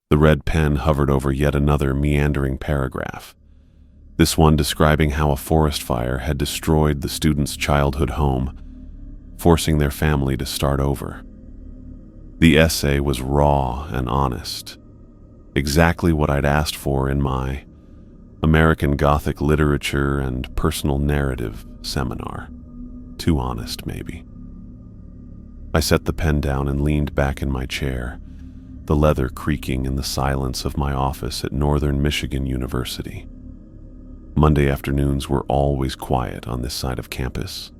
The red pen hovered over yet another meandering paragraph, this one describing how a forest fire had destroyed the students' childhood home, forcing their family to start over. The essay was raw and honest, exactly what I'd asked for in my American Gothic Literature and Personal Narrative seminar. Too honest, maybe. I set the pen down and leaned back in my chair, the leather creaking in the silence of my office at Northern Michigan University. Monday afternoons were always quiet on this side of campus.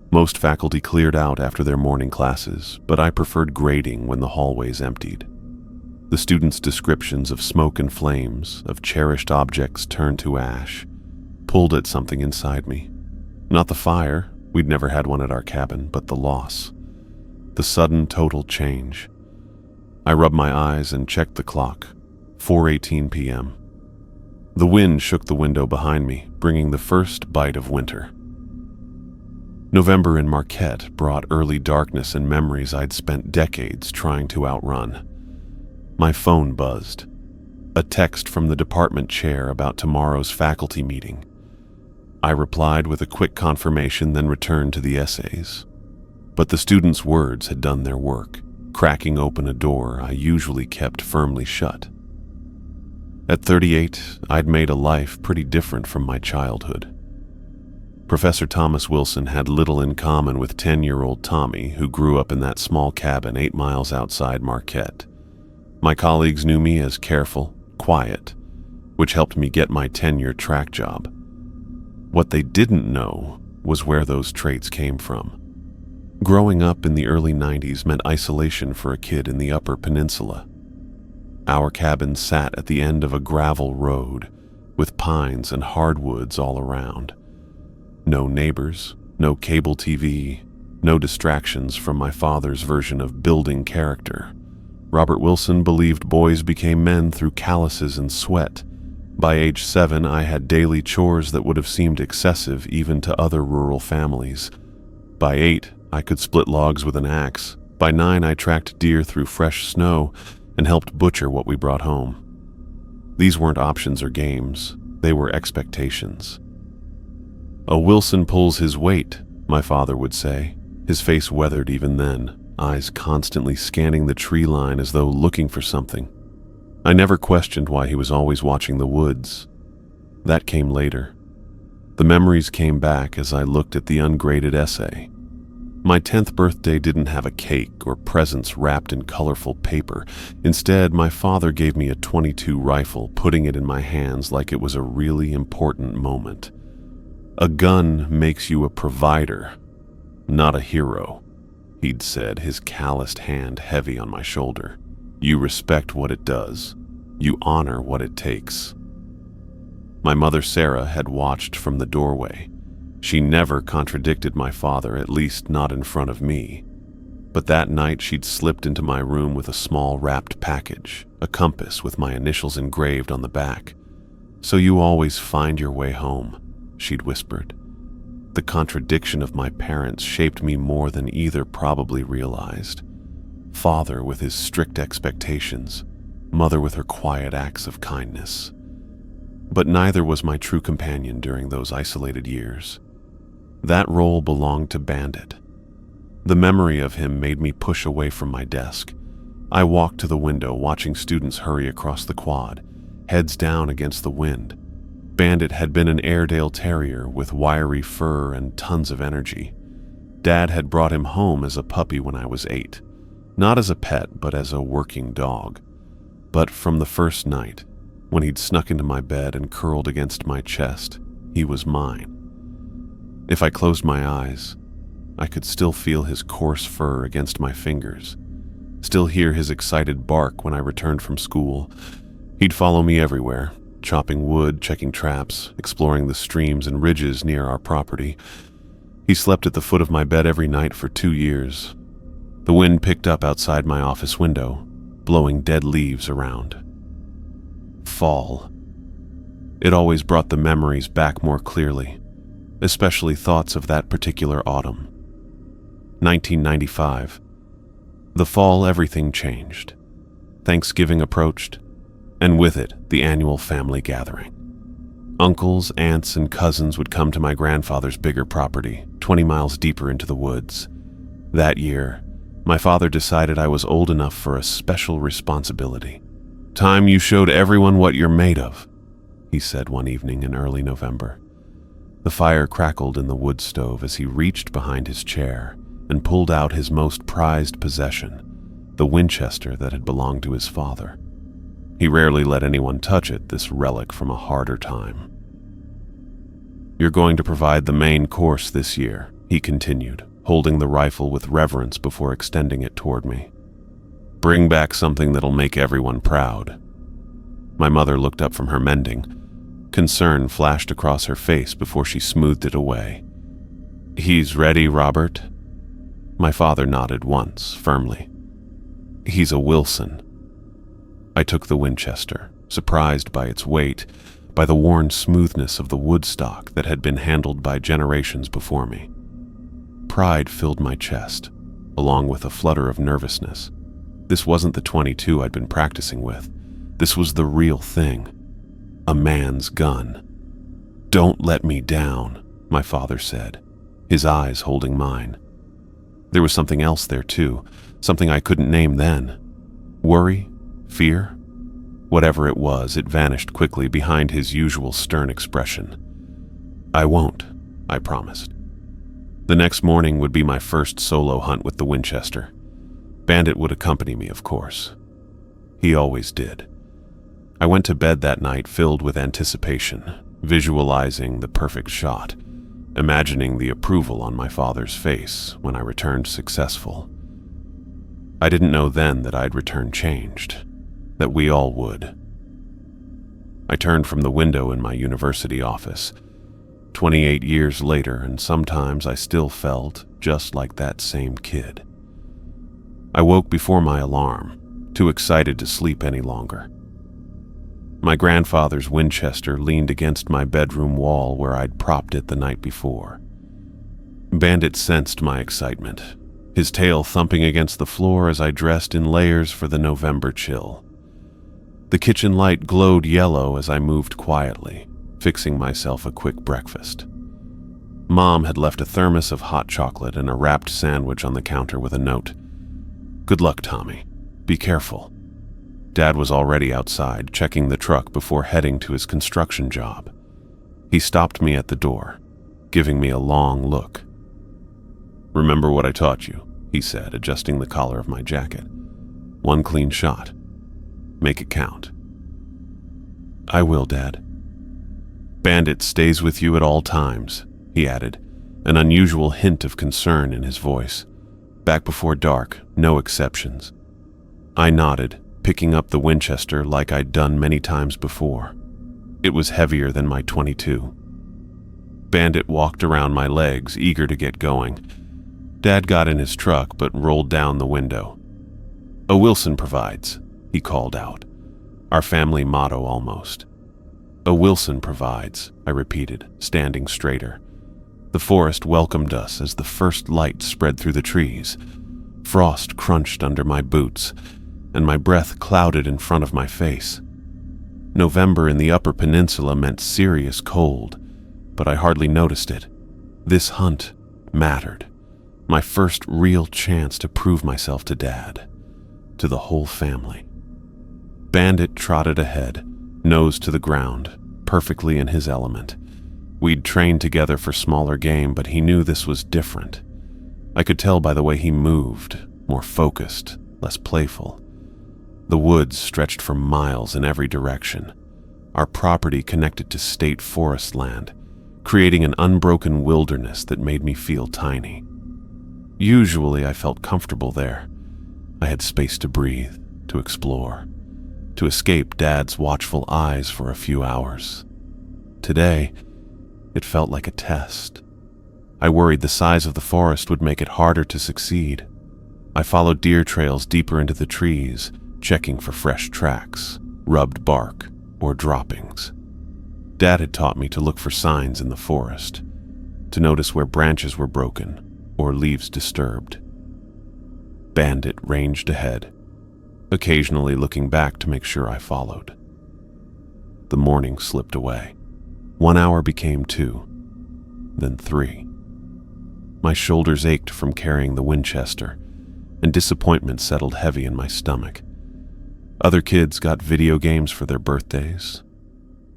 Most faculty cleared out after their morning classes, but I preferred grading when the hallways emptied. The students' descriptions of smoke and flames, of cherished objects turned to ash, pulled at something inside me. Not the fire, we'd never had one at our cabin, but the loss. The sudden total change. I rubbed my eyes and checked the clock. 4:18 p.m. The wind shook the window behind me, bringing the first bite of winter. November in Marquette brought early darkness and memories I'd spent decades trying to outrun. My phone buzzed. A text from the department chair about tomorrow's faculty meeting. I replied with a quick confirmation, then returned to the essays. But the students' words had done their work, cracking open a door I usually kept firmly shut. At 38, I'd made a life pretty different from my childhood. Professor Thomas Wilson had little in common with 10-year-old Tommy, who grew up in that small cabin 8 miles outside Marquette. My colleagues knew me as careful, quiet, which helped me get my tenure track job. What they didn't know was where those traits came from. Growing up in the early 90s meant isolation for a kid in the Upper Peninsula. Our cabin sat at the end of a gravel road, with pines and hardwoods all around. No neighbors, no cable TV, no distractions from my father's version of building character. Robert Wilson believed boys became men through calluses and sweat. By age 7, I had daily chores that would have seemed excessive even to other rural families. By 8, I could split logs with an axe. By 9, I tracked deer through fresh snow and helped butcher what we brought home. These weren't options or games, they were expectations. "A Wilson pulls his weight," my father would say, his face weathered even then, eyes constantly scanning the tree line as though looking for something. I never questioned why he was always watching the woods. That came later. The memories came back as I looked at the ungraded essay. My 10th birthday didn't have a cake or presents wrapped in colorful paper. Instead, my father gave me a .22 rifle, putting it in my hands like it was a really important moment. "A gun makes you a provider, not a hero," he'd said, his calloused hand heavy on my shoulder. "You respect what it does. You honor what it takes." My mother, Sarah, had watched from the doorway. She never contradicted my father, at least not in front of me. But that night she'd slipped into my room with a small wrapped package, a compass with my initials engraved on the back. "So you always find your way home," she'd whispered. The contradiction of my parents shaped me more than either probably realized. Father with his strict expectations, mother with her quiet acts of kindness. But neither was my true companion during those isolated years. That role belonged to Bandit. The memory of him made me push away from my desk. I walked to the window, watching students hurry across the quad, heads down against the wind. Bandit had been an Airedale Terrier with wiry fur and tons of energy. Dad had brought him home as a puppy when I was 8. Not as a pet, but as a working dog. But from the first night, when he'd snuck into my bed and curled against my chest, he was mine. If I closed my eyes, I could still feel his coarse fur against my fingers, still hear his excited bark when I returned from school. He'd follow me everywhere, chopping wood, checking traps, exploring the streams and ridges near our property. He slept at the foot of my bed every night for 2 years. The wind picked up outside my office window, blowing dead leaves around. Fall. It always brought the memories back more clearly, especially thoughts of that particular autumn. 1995. The fall, everything changed. Thanksgiving approached, and with it, the annual family gathering. Uncles, aunts, and cousins would come to my grandfather's bigger property, 20 miles deeper into the woods. That year, my father decided I was old enough for a special responsibility. "Time you showed everyone what you're made of," he said one evening in early November. The fire crackled in the wood stove as he reached behind his chair and pulled out his most prized possession, the Winchester that had belonged to his father. He rarely let anyone touch it, this relic from a harder time. "You're going to provide the main course this year," he continued, holding the rifle with reverence before extending it toward me. "Bring back something that'll make everyone proud." My mother looked up from her mending. Concern flashed across her face before she smoothed it away. "He's ready, Robert?" My father nodded once, firmly. "He's a Wilson." I took the Winchester, surprised by its weight, by the worn smoothness of the wood stock that had been handled by generations before me. Pride filled my chest, along with a flutter of nervousness. This wasn't the .22 I'd been practicing with. This was the real thing. A man's gun. "Don't let me down," my father said, his eyes holding mine. There was something else there too, something I couldn't name then. Worry? Fear? Whatever it was, it vanished quickly behind his usual stern expression. "I won't," I promised. The next morning would be my first solo hunt with the Winchester. Bandit would accompany me, of course. He always did. I went to bed that night filled with anticipation, visualizing the perfect shot, imagining the approval on my father's face when I returned successful. I didn't know then that I'd return changed, that we all would. I turned from the window in my university office. 28 years later, and sometimes I still felt just like that same kid. I woke before my alarm, too excited to sleep any longer. My grandfather's Winchester leaned against my bedroom wall where I'd propped it the night before. Bandit sensed my excitement, his tail thumping against the floor as I dressed in layers for the November chill. The kitchen light glowed yellow as I moved quietly, fixing myself a quick breakfast. Mom had left a thermos of hot chocolate and a wrapped sandwich on the counter with a note. "Good luck, Tommy. Be careful." Dad was already outside, checking the truck before heading to his construction job. He stopped me at the door, giving me a long look. "Remember what I taught you," he said, adjusting the collar of my jacket. "One clean shot. Make it count." "I will, Dad." "Bandit stays with you at all times," he added, an unusual hint of concern in his voice. "Back before dark, no exceptions." I nodded, picking up the Winchester like I'd done many times before. It was heavier than my .22. Bandit walked around my legs, eager to get going. Dad got in his truck but rolled down the window. "A Wilson provides," he called out, our family motto almost. "A Wilson provides," I repeated, standing straighter. The forest welcomed us as the first light spread through the trees. Frost crunched under my boots, and my breath clouded in front of my face. November in the Upper Peninsula meant serious cold, but I hardly noticed it. This hunt mattered. My first real chance to prove myself to Dad, to the whole family. Bandit trotted ahead, nose to the ground, perfectly in his element. We'd trained together for smaller game, but he knew this was different. I could tell by the way he moved, more focused, less playful. The woods stretched for miles in every direction. Our property connected to state forest land, creating an unbroken wilderness that made me feel tiny. Usually I felt comfortable there. I had space to breathe, to explore, to escape Dad's watchful eyes for a few hours. Today, it felt like a test. I worried the size of the forest would make it harder to succeed. I followed deer trails deeper into the trees, checking for fresh tracks, rubbed bark, or droppings. Dad had taught me to look for signs in the forest, to notice where branches were broken or leaves disturbed. Bandit ranged ahead, occasionally looking back to make sure I followed. the morning slipped away. 1 hour became 2, then 3. My shoulders ached from carrying the Winchester, and disappointment settled heavy in my stomach. Other kids got video games for their birthdays.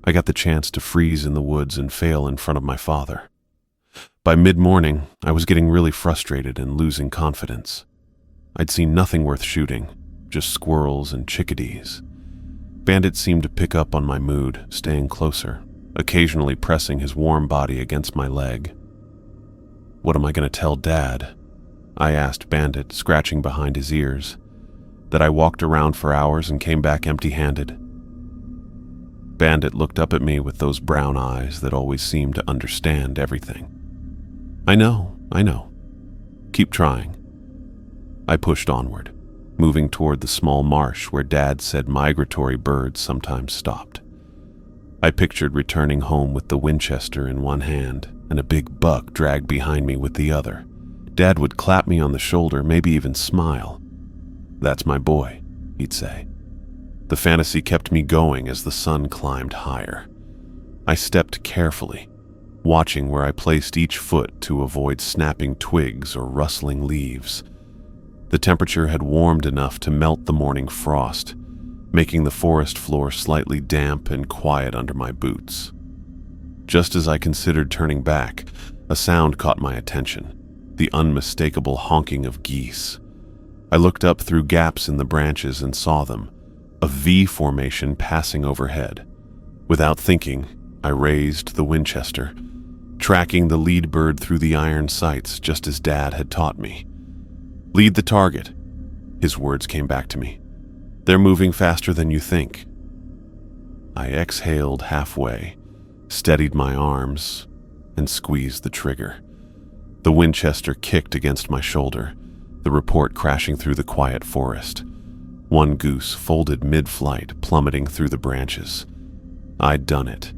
I got the chance to freeze in the woods and fail in front of my father. By mid-morning, I was getting really frustrated and losing confidence. I'd seen nothing worth shooting, just squirrels and chickadees. Bandit seemed to pick up on my mood, staying closer, occasionally pressing his warm body against my leg. "What am I going to tell Dad?" I asked Bandit, scratching behind his ears. That I walked around for hours and came back empty-handed. Bandit looked up at me with those brown eyes that always seemed to understand everything. I know. Keep trying." I pushed onward, moving toward the small marsh where Dad said migratory birds sometimes stopped. I pictured returning home with the Winchester in one hand and a big buck dragged behind me with the other. Dad would clap me on the shoulder, maybe even smile. "That's my boy," he'd say. The fantasy kept me going as the sun climbed higher. I stepped carefully, watching where I placed each foot to avoid snapping twigs or rustling leaves. The temperature had warmed enough to melt the morning frost, making the forest floor slightly damp and quiet under my boots. Just as I considered turning back, a sound caught my attention, the unmistakable honking of geese. I looked up through gaps in the branches and saw them, a V formation passing overhead. Without thinking, I raised the Winchester, tracking the lead bird through the iron sights just as Dad had taught me. "Lead the target," his words came back to me. "They're moving faster than you think." I exhaled halfway, steadied my arms, and squeezed the trigger. The Winchester kicked against my shoulder, the report crashing through the quiet forest. One goose folded mid-flight, plummeting through the branches. I'd done it.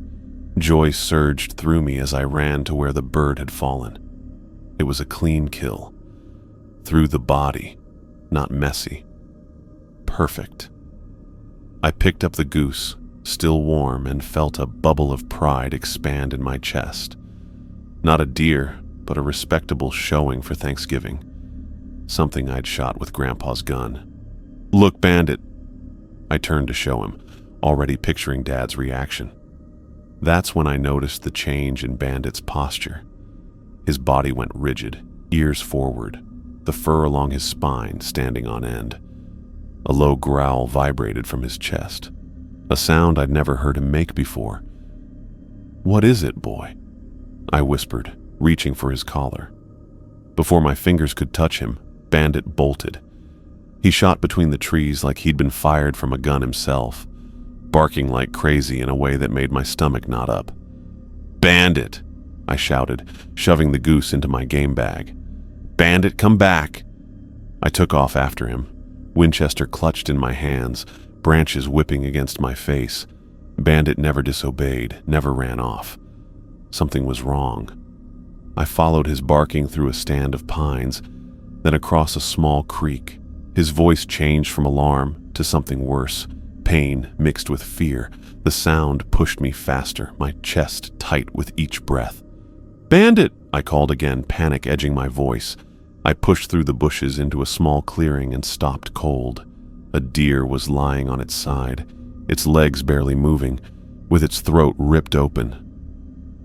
Joy surged through me as I ran to where the bird had fallen. It was a clean kill. Through the body, not messy. Perfect. I picked up the goose, still warm, and felt a bubble of pride expand in my chest. Not a deer, but a respectable showing for Thanksgiving. Something I'd shot with Grandpa's gun. "Look, Bandit." I turned to show him, already picturing Dad's reaction. That's when I noticed the change in Bandit's posture. His body went rigid, ears forward, the fur along his spine standing on end. A low growl vibrated from his chest, a sound I'd never heard him make before. "What is it, boy?" I whispered, reaching for his collar. Before my fingers could touch him, Bandit bolted. He shot between the trees like he'd been fired from a gun himself, barking like crazy in a way that made my stomach knot up. "Bandit!" I shouted, shoving the goose into my game bag. "Bandit, come back!" I took off after him, Winchester clutched in my hands, branches whipping against my face. Bandit never disobeyed, never ran off. Something was wrong. I followed his barking through a stand of pines, then across a small creek. His voice changed from alarm to something worse, pain mixed with fear. The sound pushed me faster, my chest tight with each breath. "Bandit!" I called again, panic edging my voice. I pushed through the bushes into a small clearing and stopped cold. A deer was lying on its side, its legs barely moving, with its throat ripped open.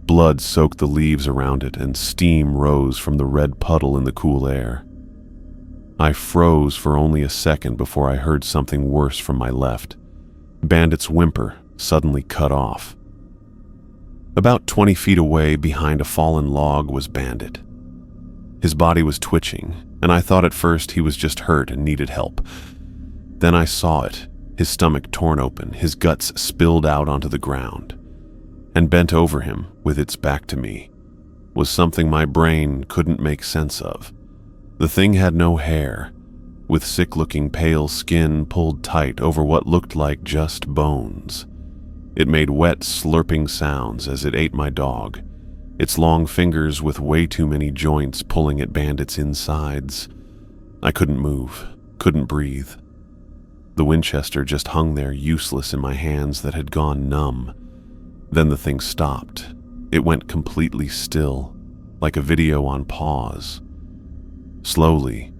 Blood soaked the leaves around it, and steam rose from the red puddle in the cool air. I froze for only a second before I heard something worse from my left. Bandit's whimper suddenly cut off. About 20 feet away, behind a fallen log, was Bandit. His body was twitching, and I thought at first he was just hurt and needed help. Then I saw it, his stomach torn open, his guts spilled out onto the ground. And bent over him, with its back to me, was something my brain couldn't make sense of. The thing had no hair, with sick-looking pale skin pulled tight over what looked like just bones. It made wet, slurping sounds as it ate my dog, its long fingers with way too many joints pulling at Bandit's insides. I couldn't move, couldn't breathe. The Winchester just hung there useless in my hands that had gone numb. Then the thing stopped. It went completely still, like a video on pause. Slowly,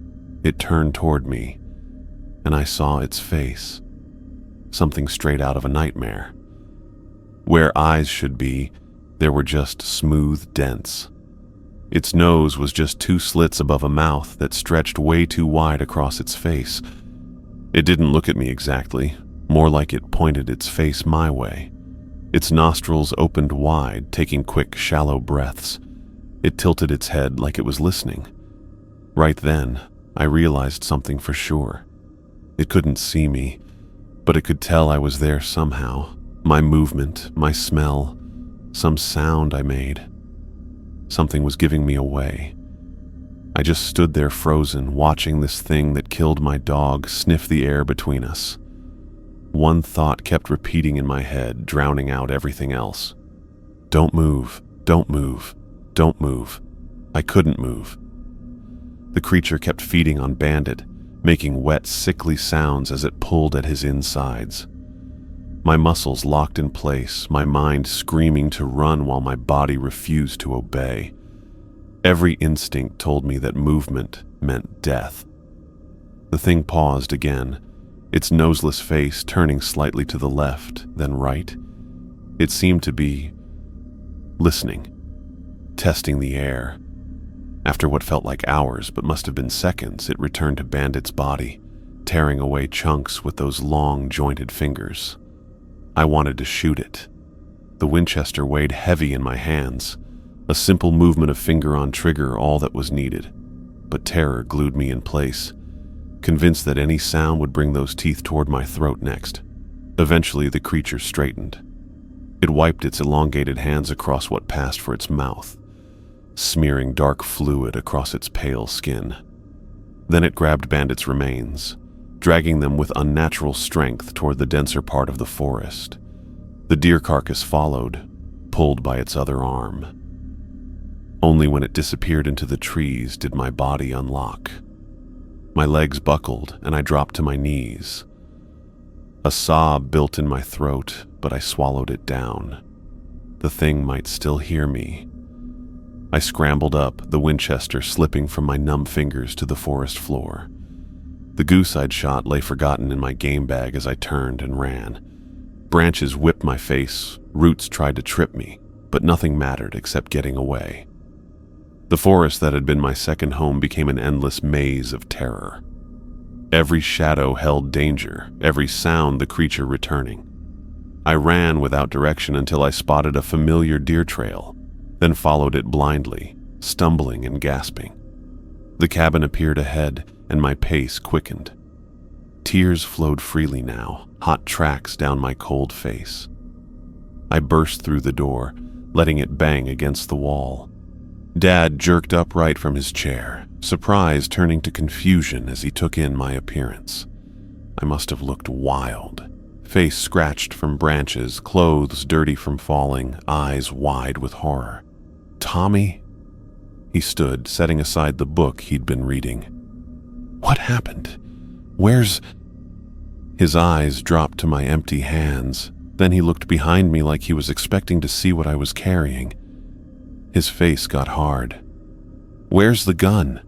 it turned toward me, and I saw its face. Something straight out of a nightmare. Where eyes should be, there were just smooth dents. Its nose was just 2 slits above a mouth that stretched way too wide across its face. It didn't look at me exactly, more like it pointed its face my way. Its nostrils opened wide, taking quick, shallow breaths. It tilted its head like it was listening. Right then, I realized something for sure. It couldn't see me, but it could tell I was there somehow. My movement, my smell, some sound I made. Something was giving me away. I just stood there frozen, watching this thing that killed my dog sniff the air between us. One thought kept repeating in my head, drowning out everything else. Don't move, don't move, don't move. I couldn't move. The creature kept feeding on Bandit, making wet, sickly sounds as it pulled at his insides. My muscles locked in place, my mind screaming to run while my body refused to obey. Every instinct told me that movement meant death. The thing paused again, its noseless face turning slightly to the left, then right. It seemed to be listening, testing the air. After what felt like hours but must have been seconds, it returned to Bandit's body, tearing away chunks with those long, jointed fingers. I wanted to shoot it. The Winchester weighed heavy in my hands. A simple movement of finger on trigger, all that was needed. But terror glued me in place, convinced that any sound would bring those teeth toward my throat next. Eventually, the creature straightened. It wiped its elongated hands across what passed for its mouth, smearing dark fluid across its pale skin. Then it grabbed Bandit's remains, dragging them with unnatural strength toward the denser part of the forest. The deer carcass followed, pulled by its other arm. Only when it disappeared into the trees did my body unlock. My legs buckled, and I dropped to my knees. A sob built in my throat, but I swallowed it down. The thing might still hear me. I scrambled up, the Winchester slipping from my numb fingers to the forest floor. The goose I'd shot lay forgotten in my game bag as I turned and ran. Branches whipped my face, roots tried to trip me, but nothing mattered except getting away. The forest that had been my second home became an endless maze of terror. Every shadow held danger, every sound the creature returning. I ran without direction until I spotted a familiar deer trail, then followed it blindly, stumbling and gasping. The cabin appeared ahead, and my pace quickened. Tears flowed freely now, hot tracks down my cold face. I burst through the door, letting it bang against the wall. Dad jerked upright from his chair, surprise turning to confusion as he took in my appearance. I must have looked wild. Face scratched from branches, clothes dirty from falling, eyes wide with horror. Tommy? He stood, setting aside the book he'd been reading. What happened? Where's... His eyes dropped to my empty hands. Then he looked behind me like he was expecting to see what I was carrying. His face got hard. Where's the gun?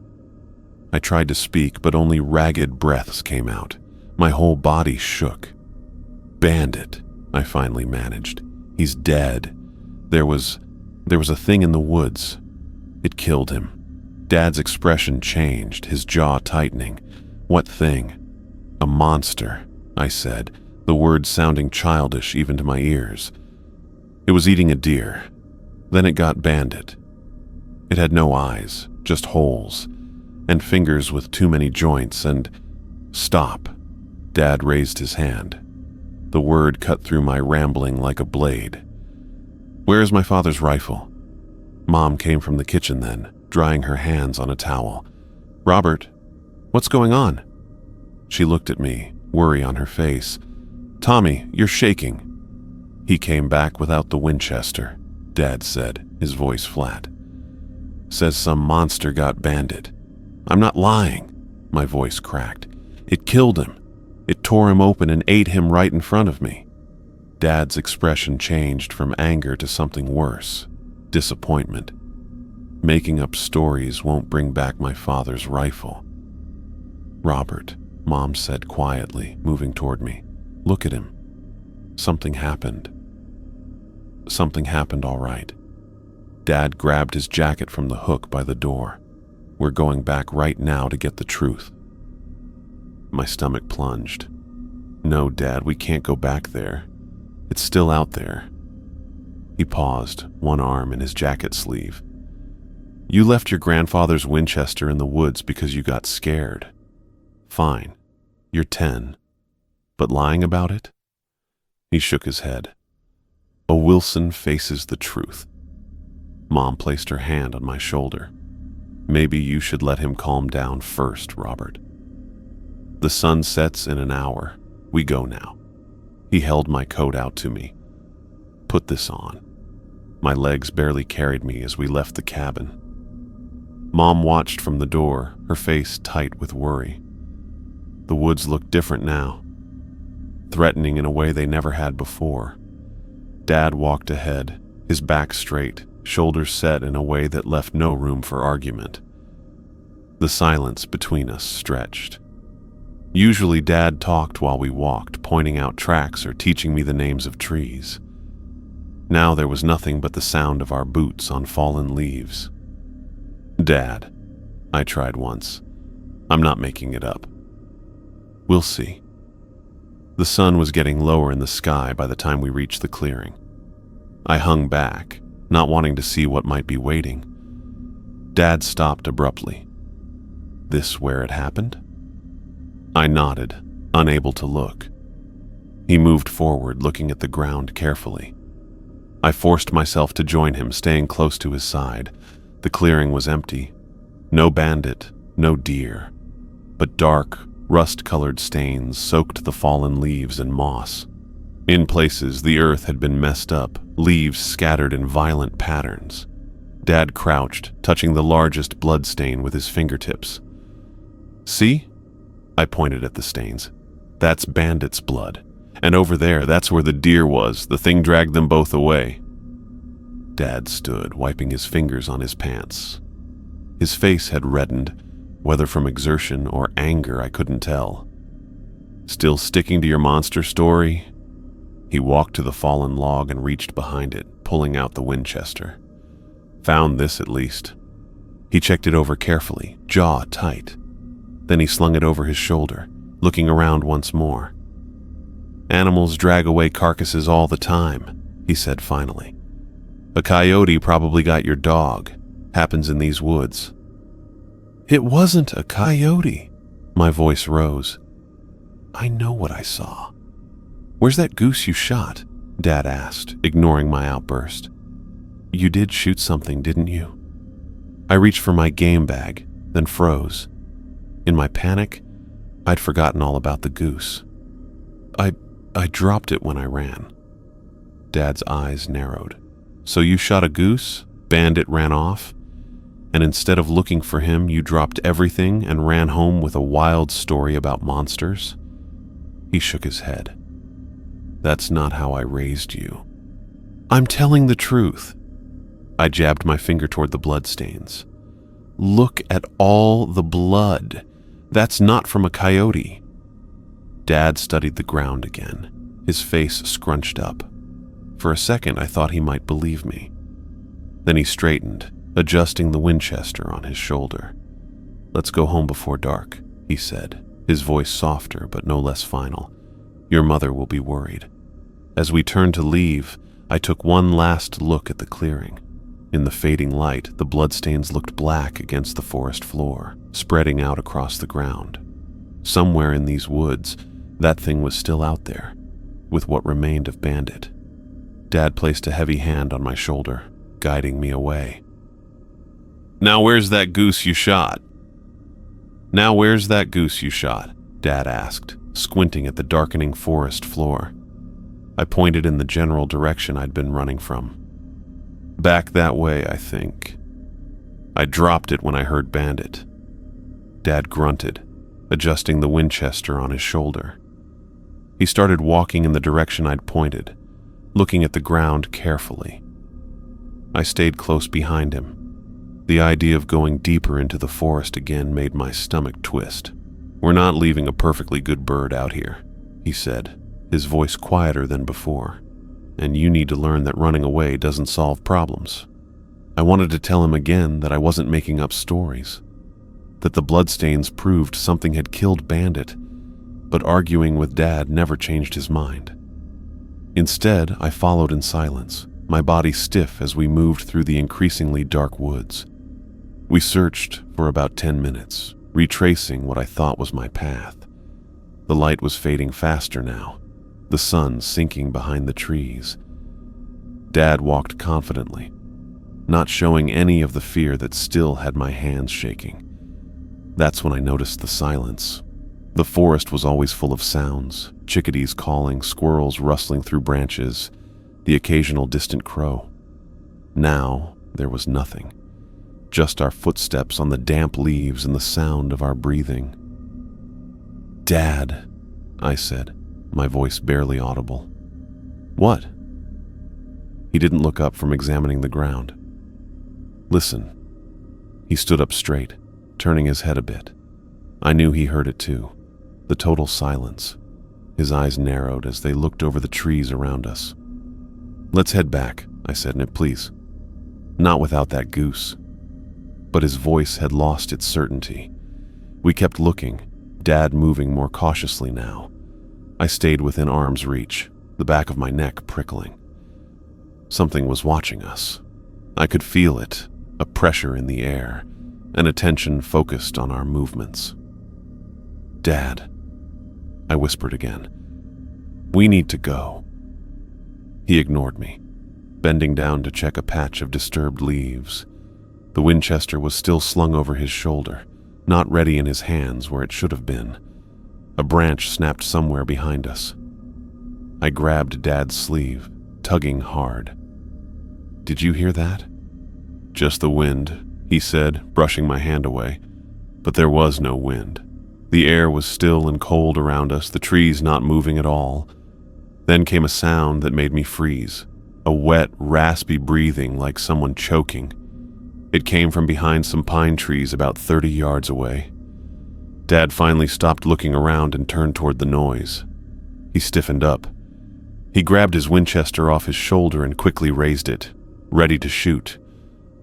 I tried to speak, but only ragged breaths came out. My whole body shook. Bandit, I finally managed. He's dead. There was a thing in the woods. It killed him. Dad's expression changed, his jaw tightening. What thing? A monster, I said, the words sounding childish even to my ears. It was eating a deer. Then it got Bandit. It had no eyes, just holes, and fingers with too many joints, and... Stop. Dad raised his hand. The word cut through my rambling like a blade. Where is my father's rifle? Mom came from the kitchen then, drying her hands on a towel. Robert, what's going on? She looked at me, worry on her face. Tommy, you're shaking. He came back without the Winchester, Dad said, his voice flat. Says some monster got Bandit. I'm not lying. My voice cracked. It killed him. It tore him open and ate him right in front of me. Dad's expression changed from anger to something worse, disappointment. Making up stories won't bring back my father's rifle. "Robert," Mom said quietly, moving toward me. "Look at him. Something happened. Something happened, all right." Dad grabbed his jacket from the hook by the door. "We're going back right now to get the truth." My stomach plunged. "No, Dad, we can't go back there. It's still out there." He paused, one arm in his jacket sleeve. "You left your grandfather's Winchester in the woods because you got scared. Fine, you're 10. But lying about it?" He shook his head. "A Wilson faces the truth." Mom placed her hand on my shoulder. "Maybe you should let him calm down first, Robert. The sun sets in an hour. We go now." He held my coat out to me. "Put this on." My legs barely carried me as we left the cabin. Mom watched from the door, her face tight with worry. The woods looked different now, threatening in a way they never had before. Dad walked ahead, his back straight, shoulders set in a way that left no room for argument. The silence between us stretched. Usually Dad talked while we walked, pointing out tracks or teaching me the names of trees. Now there was nothing but the sound of our boots on fallen leaves. "Dad," I tried once. "I'm not making it up." "We'll see." The sun was getting lower in the sky by the time we reached the clearing. I hung back, not wanting to see what might be waiting. Dad stopped abruptly. "This where it happened?" I nodded, unable to look. He moved forward, looking at the ground carefully. I forced myself to join him, staying close to his side. The clearing was empty. No bandit, no deer, but dark, rust-colored stains soaked the fallen leaves and moss. In places, the earth had been messed up, leaves scattered in violent patterns. Dad crouched, touching the largest blood stain with his fingertips. "See?" I pointed at the stains. "That's bandit's blood. And over there, that's where the deer was. The thing dragged them both away." Dad stood, wiping his fingers on his pants. His face had reddened, whether from exertion or anger I couldn't tell. "Still sticking to your monster story?" He walked to the fallen log and reached behind it, pulling out the Winchester. "Found this at least." He checked it over carefully, jaw tight. Then he slung it over his shoulder, looking around once more. "Animals drag away carcasses all the time," he said finally. "A coyote probably got your dog. Happens in these woods." "It wasn't a coyote." My voice rose. "I know what I saw." "Where's that goose you shot?" Dad asked, ignoring my outburst. "You did shoot something, didn't you?" I reached for my game bag, then froze. In my panic, I'd forgotten all about the goose. I dropped it when I ran." Dad's eyes narrowed. "So you shot a goose, bandit ran off, and instead of looking for him, you dropped everything and ran home with a wild story about monsters?" He shook his head. "That's not how I raised you." "I'm telling the truth." I jabbed my finger toward the bloodstains. "Look at all the blood. That's not from a coyote." Dad studied the ground again, his face scrunched up. For a second, I thought he might believe me. Then he straightened, adjusting the Winchester on his shoulder. "Let's go home before dark," he said, his voice softer but no less final. "Your mother will be worried." As we turned to leave, I took one last look at the clearing. In the fading light, the bloodstains looked black against the forest floor, spreading out across the ground. Somewhere in these woods, that thing was still out there, with what remained of Bandit. Dad placed a heavy hand on my shoulder, guiding me away. "Now where's that goose you shot?" "Now where's that goose you shot?" Dad asked, squinting at the darkening forest floor. I pointed in the general direction I'd been running from. "Back that way, I think. I dropped it when I heard Bandit." Dad grunted, adjusting the Winchester on his shoulder. He started walking in the direction I'd pointed, looking at the ground carefully. I stayed close behind him. The idea of going deeper into the forest again made my stomach twist. "We're not leaving a perfectly good bird out here," he said, his voice quieter than before. "And you need to learn that running away doesn't solve problems." I wanted to tell him again that I wasn't making up stories, that the bloodstains proved something had killed Bandit, but arguing with Dad never changed his mind. Instead, I followed in silence, my body stiff as we moved through the increasingly dark woods. We searched for about 10 minutes, retracing what I thought was my path. The light was fading faster now, the sun sinking behind the trees. Dad walked confidently, not showing any of the fear that still had my hands shaking. That's when I noticed the silence. The forest was always full of sounds, chickadees calling, squirrels rustling through branches, the occasional distant crow. Now there was nothing, just our footsteps on the damp leaves and the sound of our breathing. "Dad," I said, my voice barely audible. "What?" He didn't look up from examining the ground. "Listen." He stood up straight, turning his head a bit. I knew he heard it too. The total silence. His eyes narrowed as they looked over the trees around us. "Let's head back," I said, "please. Not without that goose." But his voice had lost its certainty. We kept looking, Dad moving more cautiously now. I stayed within arm's reach, the back of my neck prickling. Something was watching us. I could feel it, a pressure in the air, an attention focused on our movements. "Dad," I whispered again, "we need to go." He ignored me, bending down to check a patch of disturbed leaves. The Winchester was still slung over his shoulder, not ready in his hands where it should have been. A branch snapped somewhere behind us. I grabbed Dad's sleeve, tugging hard. "Did you hear that?" "Just the wind," he said, brushing my hand away. But there was no wind. The air was still and cold around us, the trees not moving at all. Then came a sound that made me freeze, a wet, raspy breathing like someone choking. It came from behind some pine trees about 30 yards away. Dad finally stopped looking around and turned toward the noise. He stiffened up. He grabbed his Winchester off his shoulder and quickly raised it, ready to shoot.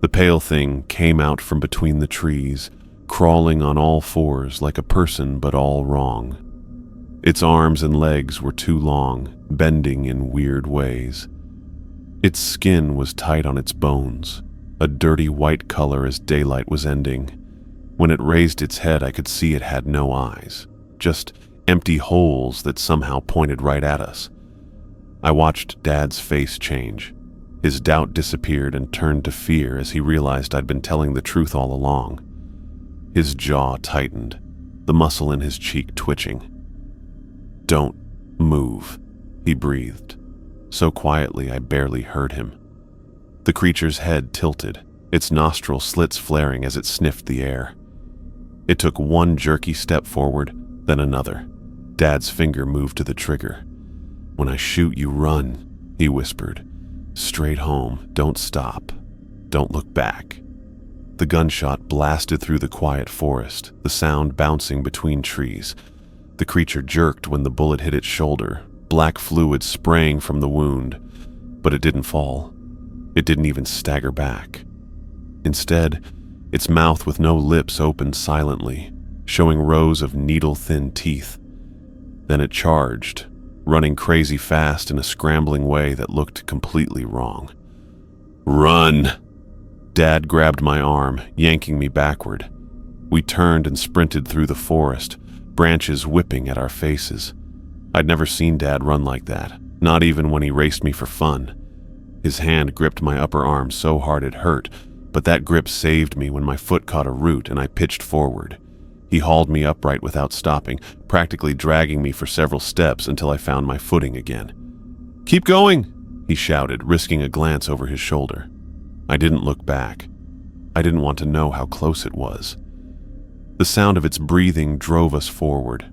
The pale thing came out from between the trees, crawling on all fours like a person, but all wrong. Its arms and legs were too long, bending in weird ways. Its skin was tight on its bones, a dirty white color as daylight was ending. When it raised its head, I could see it had no eyes, just empty holes that somehow pointed right at us. I watched Dad's face change. His doubt disappeared and turned to fear as he realized I'd been telling the truth all along. His jaw tightened, the muscle in his cheek twitching. "Don't move," he breathed, so quietly I barely heard him. The creature's head tilted, its nostril slits flaring as it sniffed the air. It took one jerky step forward, then another. Dad's finger moved to the trigger. "When I shoot, you run," he whispered. "Straight home, don't stop, don't look back." The gunshot blasted through the quiet forest, the sound bouncing between trees. The creature jerked when the bullet hit its shoulder, black fluid spraying from the wound, but it didn't fall. It didn't even stagger back. Instead, its mouth with no lips opened silently, showing rows of needle-thin teeth. Then it charged, running crazy fast in a scrambling way that looked completely wrong. "Run!" Dad grabbed my arm, yanking me backward. We turned and sprinted through the forest, branches whipping at our faces. I'd never seen Dad run like that, not even when he raced me for fun. His hand gripped my upper arm so hard it hurt, but that grip saved me when my foot caught a root and I pitched forward. He hauled me upright without stopping, practically dragging me for several steps until I found my footing again. "Keep going!" he shouted, risking a glance over his shoulder. I didn't look back. I didn't want to know how close it was. The sound of its breathing drove us forward,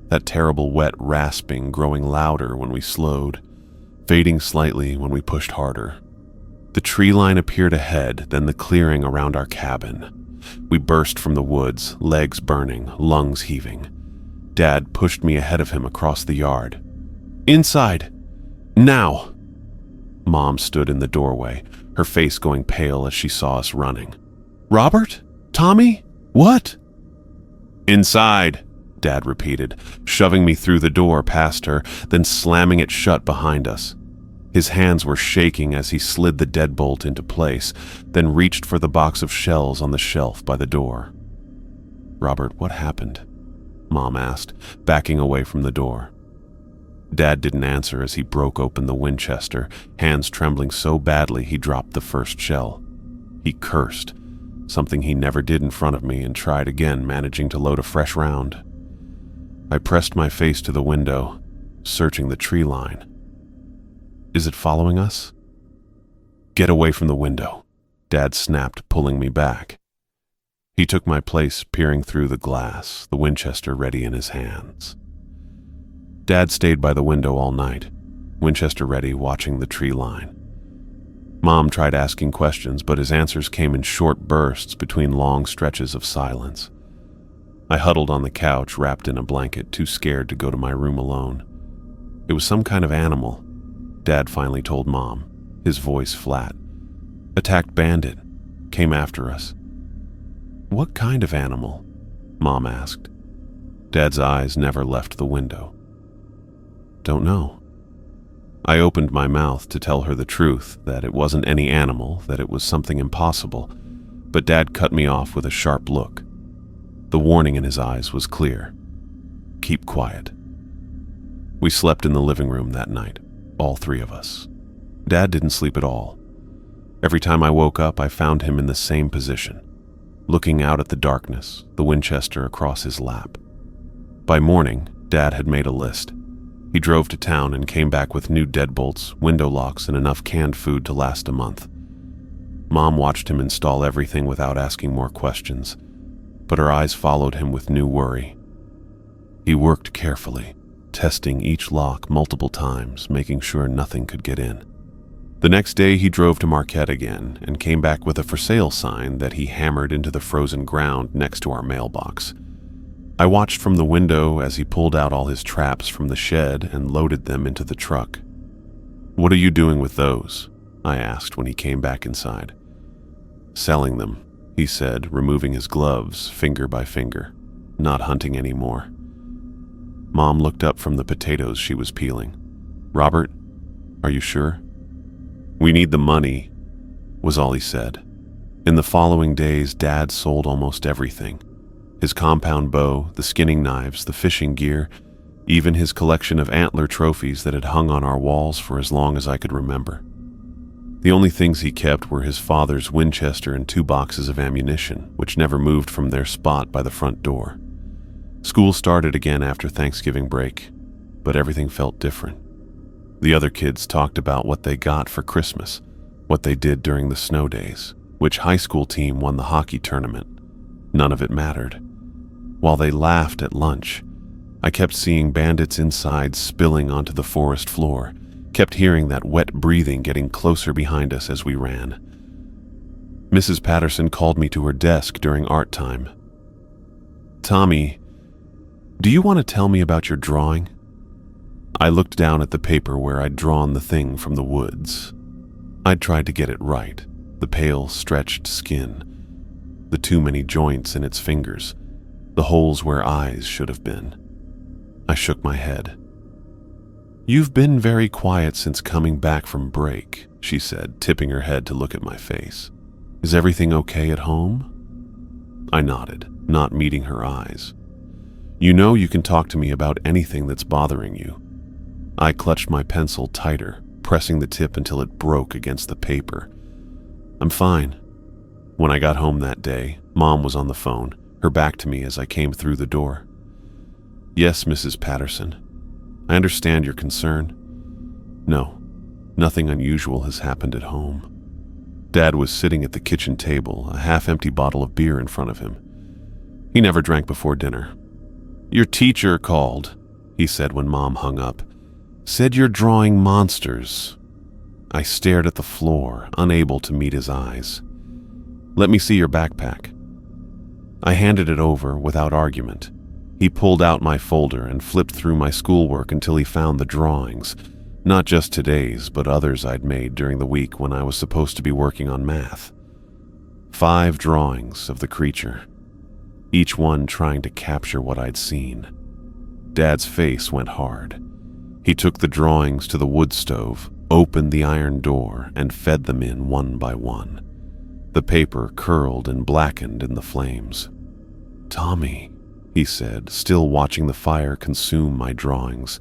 that terrible wet rasping growing louder when we slowed. fading slightly when we pushed harder. The tree line appeared ahead, then the clearing around our cabin. We burst from the woods, legs burning, lungs heaving. Dad pushed me ahead of him across the yard. "Inside! Now!" Mom stood in the doorway, her face going pale as she saw us running. "Robert? Tommy? What?" "Inside," Dad repeated, shoving me through the door past her, then slamming it shut behind us. His hands were shaking as he slid the deadbolt into place, then reached for the box of shells on the shelf by the door. "Robert, what happened?" Mom asked, backing away from the door. Dad didn't answer as he broke open the Winchester, hands trembling so badly he dropped the first shell. He cursed, something he never did in front of me, and tried again, managing to load a fresh round. I pressed my face to the window, searching the tree line. "Is it following us?" "Get away from the window," Dad snapped, pulling me back. He took my place, peering through the glass, the Winchester ready in his hands. Dad stayed by the window all night, Winchester ready, watching the tree line. Mom tried asking questions, but his answers came in short bursts between long stretches of silence. I huddled on the couch, wrapped in a blanket, too scared to go to my room alone. It was some kind of animal, Dad finally told Mom, his voice flat. "Attacked Bandit. Came after us." "What kind of animal?" Mom asked. Dad's eyes never left the window. "Don't know." I opened my mouth to tell her the truth, that it wasn't any animal, that it was something impossible, but Dad cut me off with a sharp look. The warning in his eyes was clear. "Keep quiet." We slept in the living room that night, all three of us. Dad didn't sleep at all. Every time I woke up, I found him in the same position, looking out at the darkness, the Winchester across his lap. By morning, Dad had made a list. He drove to town and came back with new deadbolts, window locks, and enough canned food to last a month. Mom watched him install everything without asking more questions, but her eyes followed him with new worry. He worked carefully, testing each lock multiple times, making sure nothing could get in. The next day he drove to Marquette again and came back with a for sale sign that he hammered into the frozen ground next to our mailbox. I watched from the window as he pulled out all his traps from the shed and loaded them into the truck. "What are you doing with those?" I asked when he came back inside. "Selling them," he said, removing his gloves finger by finger. "Not hunting anymore." Mom looked up from the potatoes she was peeling. "Robert, are you sure?" "We need the money," was all he said. In the following days, Dad sold almost everything. His compound bow, the skinning knives, the fishing gear, even his collection of antler trophies that had hung on our walls for as long as I could remember. The only things he kept were his father's Winchester and 2 boxes of ammunition, which never moved from their spot by the front door. School started again after Thanksgiving break, but everything felt different. The other kids talked about what they got for Christmas, what they did during the snow days, which high school team won the hockey tournament. None of it mattered. While they laughed at lunch, I kept seeing Bandit's insides spilling onto the forest floor, kept hearing that wet breathing getting closer behind us as we ran. Mrs. Patterson called me to her desk during art time. "Tommy, do you want to tell me about your drawing?" I looked down at the paper where I'd drawn the thing from the woods. I'd tried to get it right, the pale, stretched skin, the too many joints in its fingers, the holes where eyes should have been. I shook my head. "You've been very quiet since coming back from break," she said, tipping her head to look at my face. "Is everything okay at home?" I nodded, not meeting her eyes. "You know you can talk to me about anything that's bothering you." I clutched my pencil tighter, pressing the tip until it broke against the paper. "I'm fine." When I got home that day, Mom was on the phone, her back to me as I came through the door. "Yes, Mrs. Patterson. I understand your concern. No, nothing unusual has happened at home." Dad was sitting at the kitchen table, a half-empty bottle of beer in front of him. He never drank before dinner. "Your teacher called," he said when Mom hung up. Said you're drawing monsters. I stared at the floor, unable to meet his eyes. Let me see your backpack. I handed it over without argument. He pulled out my folder and flipped through my schoolwork until he found the drawings, not just today's, but others I'd made during the week when I was supposed to be working on math. 5 drawings of the creature, each one trying to capture what I'd seen. Dad's face went hard. He took the drawings to the wood stove, opened the iron door, and fed them in one by one. The paper curled and blackened in the flames. "Tommy," he said, still watching the fire consume my drawings,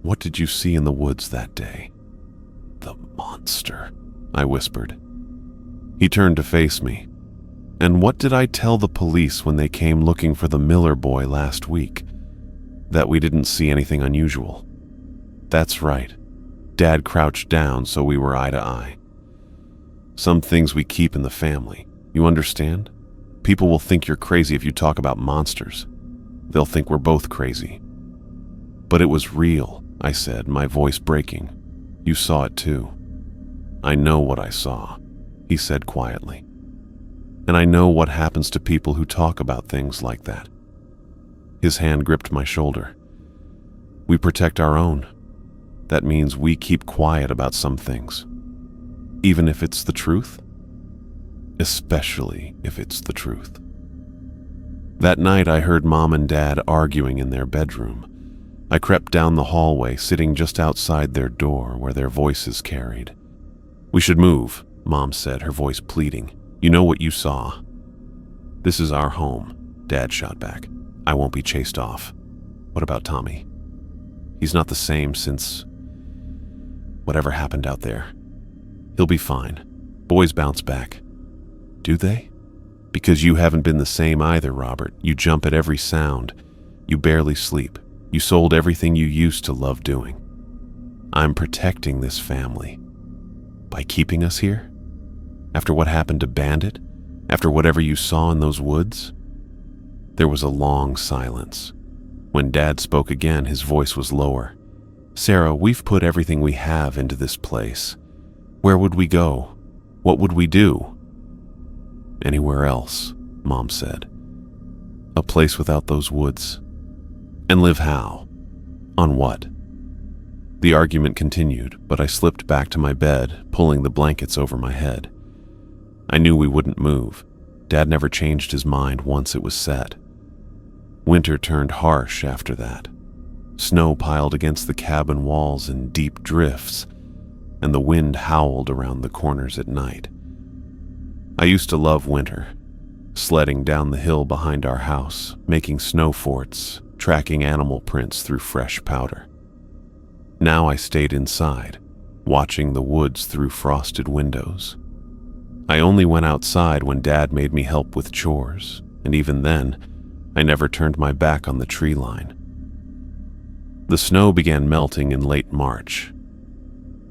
"what did you see in the woods that day?" "The monster," I whispered. He turned to face me. "And what did I tell the police when they came looking for the Miller boy last week? That we didn't see anything unusual." "That's right." Dad crouched down so we were eye to eye. "Some things we keep in the family. You understand? People will think you're crazy if you talk about monsters. They'll think we're both crazy." "But it was real," I said, my voice breaking. "You saw it too." "I know what I saw," he said quietly. "And I know what happens to people who talk about things like that." His hand gripped my shoulder. "We protect our own. That means we keep quiet about some things. Even if it's the truth? Especially if it's the truth." That night I heard Mom and Dad arguing in their bedroom. I crept down the hallway, sitting just outside their door where their voices carried. "We should move," Mom said, her voice pleading. "You know what you saw." "This is our home," Dad shot back. "I won't be chased off." "What about Tommy?" "He's not the same since whatever happened out there. He'll be fine. Boys bounce back." "Do they?" "Because you haven't been the same either, Robert. You jump at every sound. You barely sleep. You sold everything you used to love doing. I'm protecting this family. By keeping us here? After what happened to Bandit? After whatever you saw in those woods?" There was a long silence. When Dad spoke again, his voice was lower. "Sarah, we've put everything we have into this place. Where would we go? What would we do?" "Anywhere else," Mom said. "A place without those woods. And live how? On what?" The argument continued, but I slipped back to my bed, pulling the blankets over my head. I knew we wouldn't move. Dad never changed his mind once it was set. Winter turned harsh after that. Snow piled against the cabin walls in deep drifts, and the wind howled around the corners at night. I used to love winter, sledding down the hill behind our house, making snow forts, tracking animal prints through fresh powder. Now I stayed inside, watching the woods through frosted windows. I only went outside when Dad made me help with chores, and even then, I never turned my back on the tree line. The snow began melting in late March.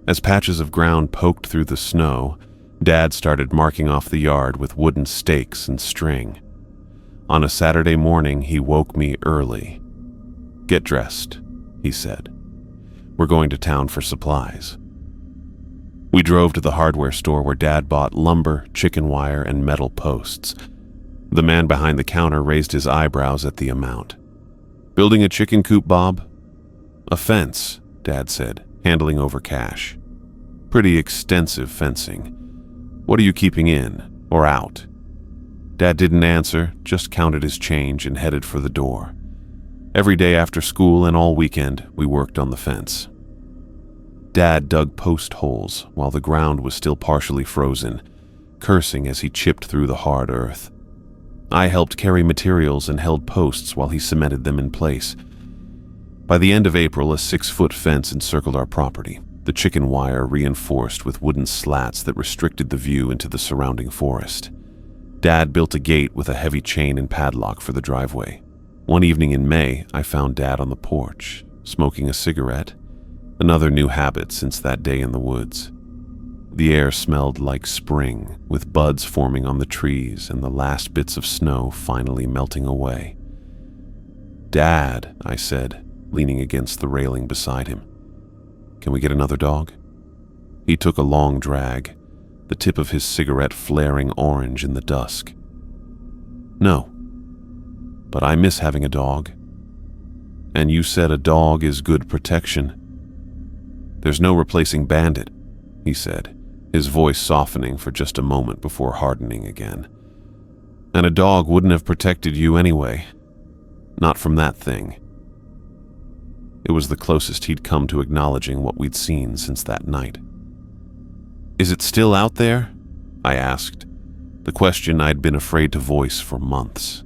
As patches of ground poked through the snow, Dad started marking off the yard with wooden stakes and string. On a Saturday morning, he woke me early. "Get dressed," he said. "We're going to town for supplies." We drove to the hardware store where Dad bought lumber, chicken wire, and metal posts. The man behind the counter raised his eyebrows at the amount. "Building a chicken coop, Bob?" "A fence," Dad said, handling over cash. "Pretty extensive fencing. What are you keeping in, or out?" Dad didn't answer, just counted his change and headed for the door. Every day after school and all weekend, we worked on the fence. Dad dug post holes while the ground was still partially frozen, cursing as he chipped through the hard earth. I helped carry materials and held posts while he cemented them in place. By the end of April, a 6-foot fence encircled our property, the chicken wire reinforced with wooden slats that restricted the view into the surrounding forest. Dad built a gate with a heavy chain and padlock for the driveway. One evening in May, I found Dad on the porch, smoking a cigarette, another new habit since that day in the woods. The air smelled like spring, with buds forming on the trees and the last bits of snow finally melting away. "Dad," I said, leaning against the railing beside him. Can we get another dog?" He took a long drag, the tip of his cigarette flaring orange in the dusk. "No, but I miss having a dog. And you said a dog is good protection." "There's no replacing Bandit," he said, his voice softening for just a moment before hardening again. "And a dog wouldn't have protected you anyway. Not from that thing." It was the closest he'd come to acknowledging what we'd seen since that night. "Is it still out there?" I asked, the question I'd been afraid to voice for months.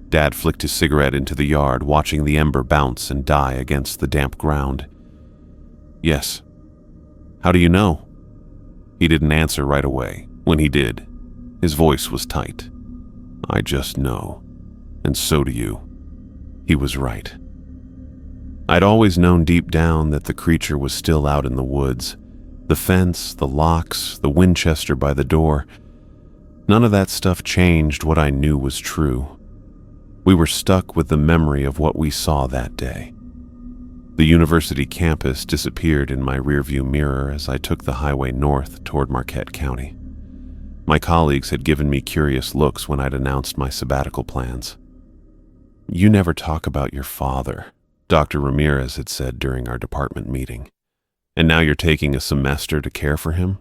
Dad flicked his cigarette into the yard, watching the ember bounce and die against the damp ground. "Yes." "How do you know?" He didn't answer right away. When he did, his voice was tight. "I just know. And so do you." He was right. I'd always known deep down that the creature was still out in the woods. The fence, the locks, the Winchester by the door. None of that stuff changed what I knew was true. We were stuck with the memory of what we saw that day. The university campus disappeared in my rearview mirror as I took the highway north toward Marquette County. My colleagues had given me curious looks when I'd announced my sabbatical plans. "You never talk about your father," Dr. Ramirez had said during our department meeting. "And now you're taking a semester to care for him?"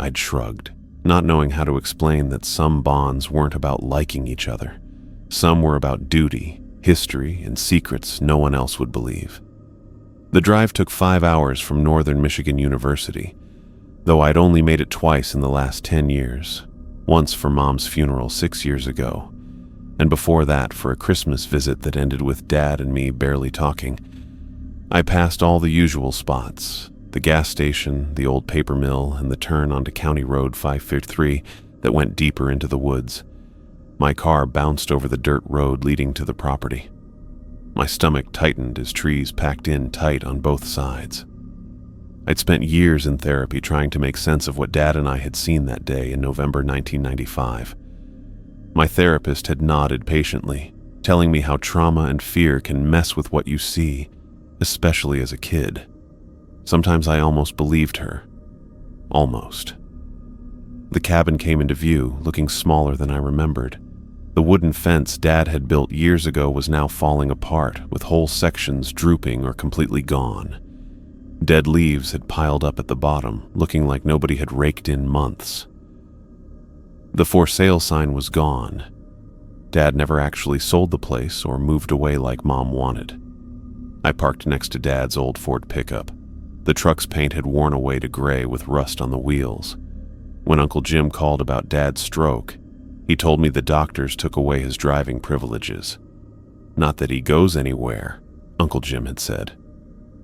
I'd shrugged, not knowing how to explain that some bonds weren't about liking each other. Some were about duty, history, and secrets no one else would believe. The drive took 5 hours from Northern Michigan University, though I'd only made it twice in the last 10 years, once for Mom's funeral 6 years ago, and before that for a Christmas visit that ended with Dad and me barely talking. I passed all the usual spots, the gas station, the old paper mill, and the turn onto County Road 553 that went deeper into the woods. My car bounced over the dirt road leading to the property. My stomach tightened as trees packed in tight on both sides. I'd spent years in therapy trying to make sense of what Dad and I had seen that day in November 1995. My therapist had nodded patiently, telling me how trauma and fear can mess with what you see, especially as a kid. Sometimes I almost believed her. Almost. The cabin came into view, looking smaller than I remembered. The wooden fence Dad had built years ago was now falling apart, with whole sections drooping or completely gone. Dead leaves had piled up at the bottom, looking like nobody had raked in months. The for sale sign was gone. Dad never actually sold the place or moved away like Mom wanted. I parked next to Dad's old Ford pickup. The truck's paint had worn away to gray with rust on the wheels. When Uncle Jim called about Dad's stroke, he told me the doctors took away his driving privileges. "Not that he goes anywhere," Uncle Jim had said.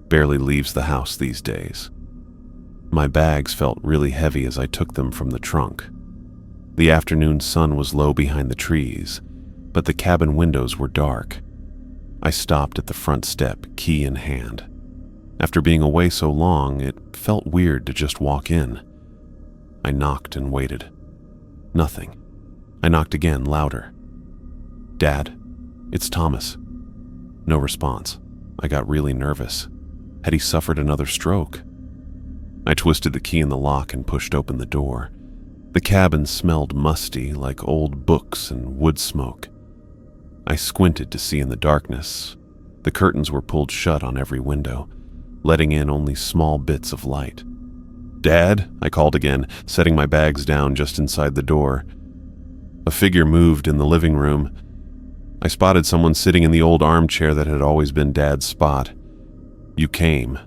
"Barely leaves the house these days." My bags felt really heavy as I took them from the trunk. The afternoon sun was low behind the trees, but the cabin windows were dark. I stopped at the front step, key in hand. After being away so long, it felt weird to just walk in. I knocked and waited. Nothing. I knocked again, louder. "Dad, it's Thomas." No response. I got really nervous. Had he suffered another stroke? I twisted the key in the lock and pushed open the door. The cabin smelled musty, like old books and wood smoke. I squinted to see in the darkness. The curtains were pulled shut on every window, letting in only small bits of light. "Dad?" I called again, setting my bags down just inside the door. A figure moved in the living room. I spotted someone sitting in the old armchair that had always been Dad's spot. "You came."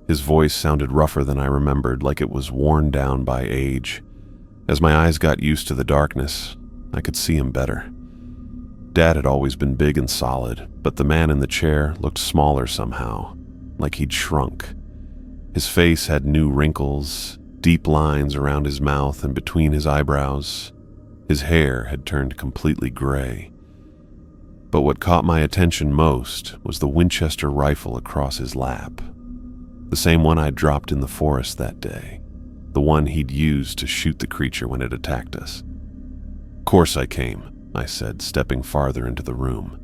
His voice sounded rougher than I remembered, like it was worn down by age. As my eyes got used to the darkness, I could see him better. Dad had always been big and solid, but the man in the chair looked smaller somehow, like he'd shrunk. His face had new wrinkles, deep lines around his mouth and between his eyebrows. His hair had turned completely gray. But what caught my attention most was the Winchester rifle across his lap. The same one I'd dropped in the forest that day. The one he'd used to shoot the creature when it attacked us. "Course I came," I said, stepping farther into the room.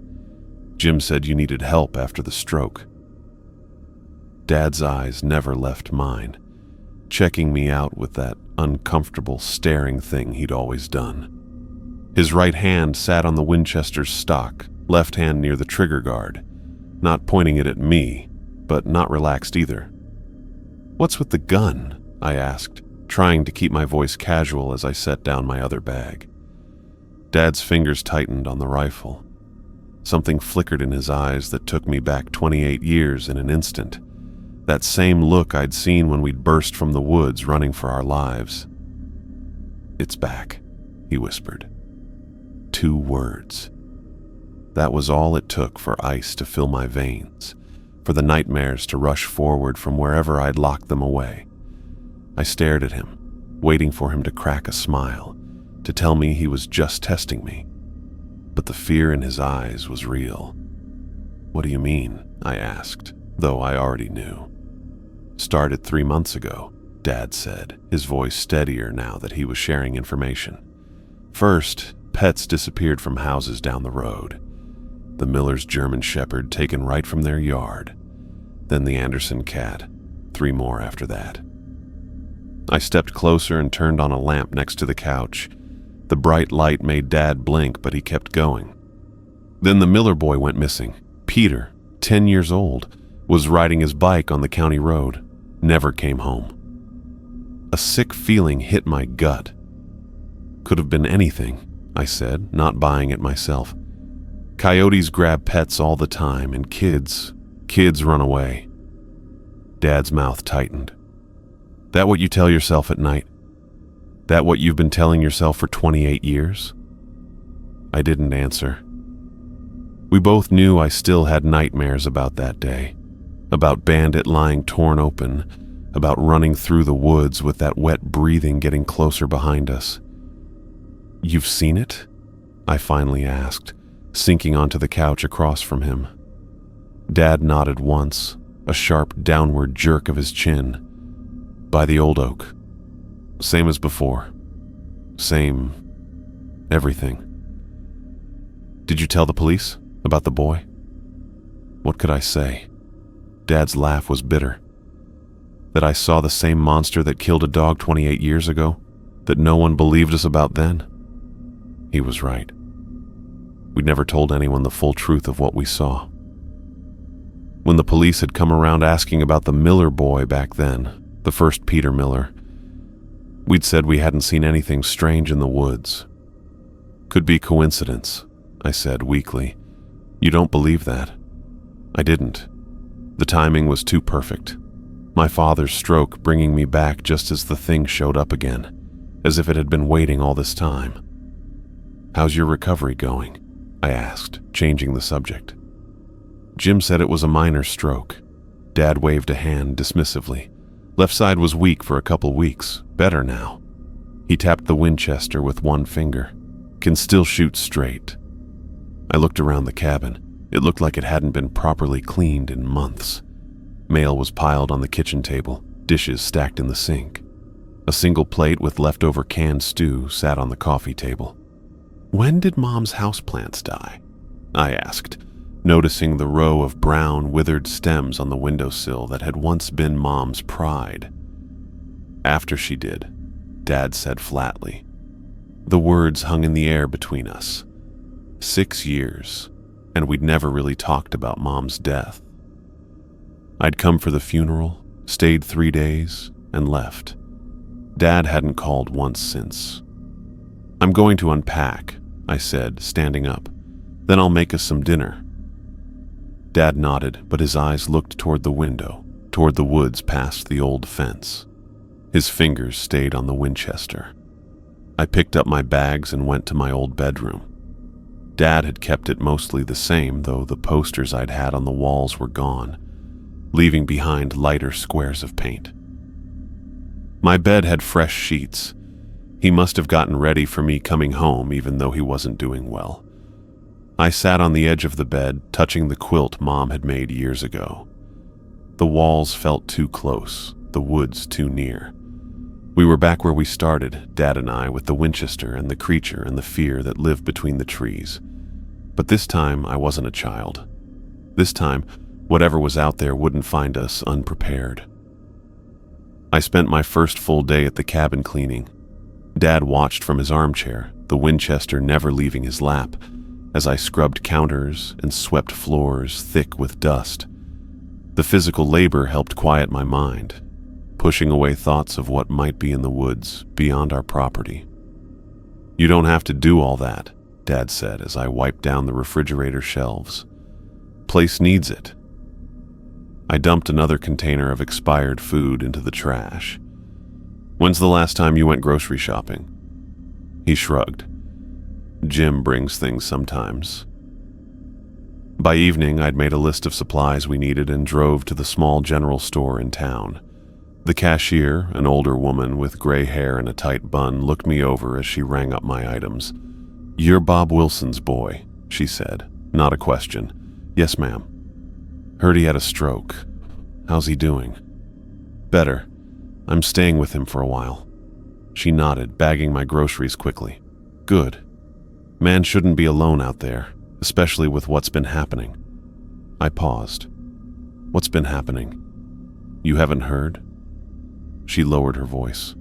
"Jim said you needed help after the stroke." Dad's eyes never left mine, checking me out with that uncomfortable staring thing he'd always done. His right hand sat on the Winchester's stock, left hand near the trigger guard, not pointing it at me, but not relaxed either. "What's with the gun?" I asked, trying to keep my voice casual as I set down my other bag. Dad's fingers tightened on the rifle. Something flickered in his eyes that took me back 28 years in an instant. That same look I'd seen when we'd burst from the woods running for our lives. "It's back," he whispered. 2 words. That was all it took for ice to fill my veins, for the nightmares to rush forward from wherever I'd locked them away. I stared at him, waiting for him to crack a smile, to tell me he was just testing me. But the fear in his eyes was real. "What do you mean?" I asked, though I already knew. "Started 3 months ago," Dad said, his voice steadier now that he was sharing information. "First, pets disappeared from houses down the road. The Miller's German Shepherd taken right from their yard. Then the Anderson cat, 3 more after that." I stepped closer and turned on a lamp next to the couch. The bright light made Dad blink, but he kept going. "Then the Miller boy went missing. Peter, 10 years old, was riding his bike on the county road. Never came home." A sick feeling hit my gut. "Could have been anything," I said, not buying it myself. "Coyotes grab pets all the time, and kids run away." Dad's mouth tightened. "That what you tell yourself at night? That what you've been telling yourself for 28 years? I didn't answer. We both knew I still had nightmares about that day, about Bandit lying torn open, about running through the woods with that wet breathing getting closer behind us. "You've seen it?" I finally asked, sinking onto the couch across from him. Dad nodded once, a sharp downward jerk of his chin. "By the old oak. Same as before. Same everything." "Did you tell the police about the boy?" What could I say? Dad's laugh was bitter. That I saw the same monster that killed a dog 28 years ago, that no one believed us about then? He was right. We'd never told anyone the full truth of what we saw. When the police had come around asking about the Miller boy back then, the first Peter Miller, we'd said we hadn't seen anything strange in the woods. "Could be coincidence," I said weakly. "You don't believe that?" I didn't. The timing was too perfect. My father's stroke bringing me back just as the thing showed up again, as if it had been waiting all this time. "How's your recovery going?" I asked, changing the subject. Jim said it was a minor stroke. Dad waved a hand dismissively. "Left side was weak for a couple weeks. Better now." He tapped the Winchester with one finger. "Can still shoot straight." I looked around the cabin. It looked like it hadn't been properly cleaned in months. Mail was piled on the kitchen table, dishes stacked in the sink. A single plate with leftover canned stew sat on the coffee table. "When did Mom's houseplants die?" I asked, noticing the row of brown, withered stems on the windowsill that had once been Mom's pride. "After she did," Dad said flatly. The words hung in the air between us. 6 years, and we'd never really talked about Mom's death. I'd come for the funeral, stayed 3 days, and left. Dad hadn't called once since. "I'm going to unpack," I said, standing up. "Then I'll make us some dinner." Dad nodded, but his eyes looked toward the window, toward the woods past the old fence. His fingers stayed on the Winchester. I picked up my bags and went to my old bedroom. Dad had kept it mostly the same, though the posters I'd had on the walls were gone, leaving behind lighter squares of paint. My bed had fresh sheets. He must have gotten ready for me coming home, even though he wasn't doing well. I sat on the edge of the bed, touching the quilt Mom had made years ago. The walls felt too close, the woods too near. We were back where we started, Dad and I, with the Winchester and the creature and the fear that lived between the trees. But this time, I wasn't a child. This time, Whatever was out there wouldn't find us unprepared. I spent my first full day at the cabin cleaning. Dad watched from his armchair, the Winchester never leaving his lap, as I scrubbed counters and swept floors thick with dust. The physical labor helped quiet my mind, pushing away thoughts of what might be in the woods beyond our property. "You don't have to do all that," Dad said as I wiped down the refrigerator shelves. "Place needs it." I dumped another container of expired food into the trash. "When's the last time you went grocery shopping?" He shrugged. "Jim brings things sometimes." By evening, I'd made a list of supplies we needed and drove to the small general store in town. The cashier, an older woman with gray hair and a tight bun, looked me over as she rang up my items. "You're Bob Wilson's boy," she said. Not a question. "Yes, ma'am." "Heard he had a stroke. How's he doing?" "Better. I'm staying with him for a while." She nodded, bagging my groceries quickly. "Good. Man shouldn't be alone out there, especially with what's been happening." I paused. "What's been happening? You haven't heard?" She lowered her voice.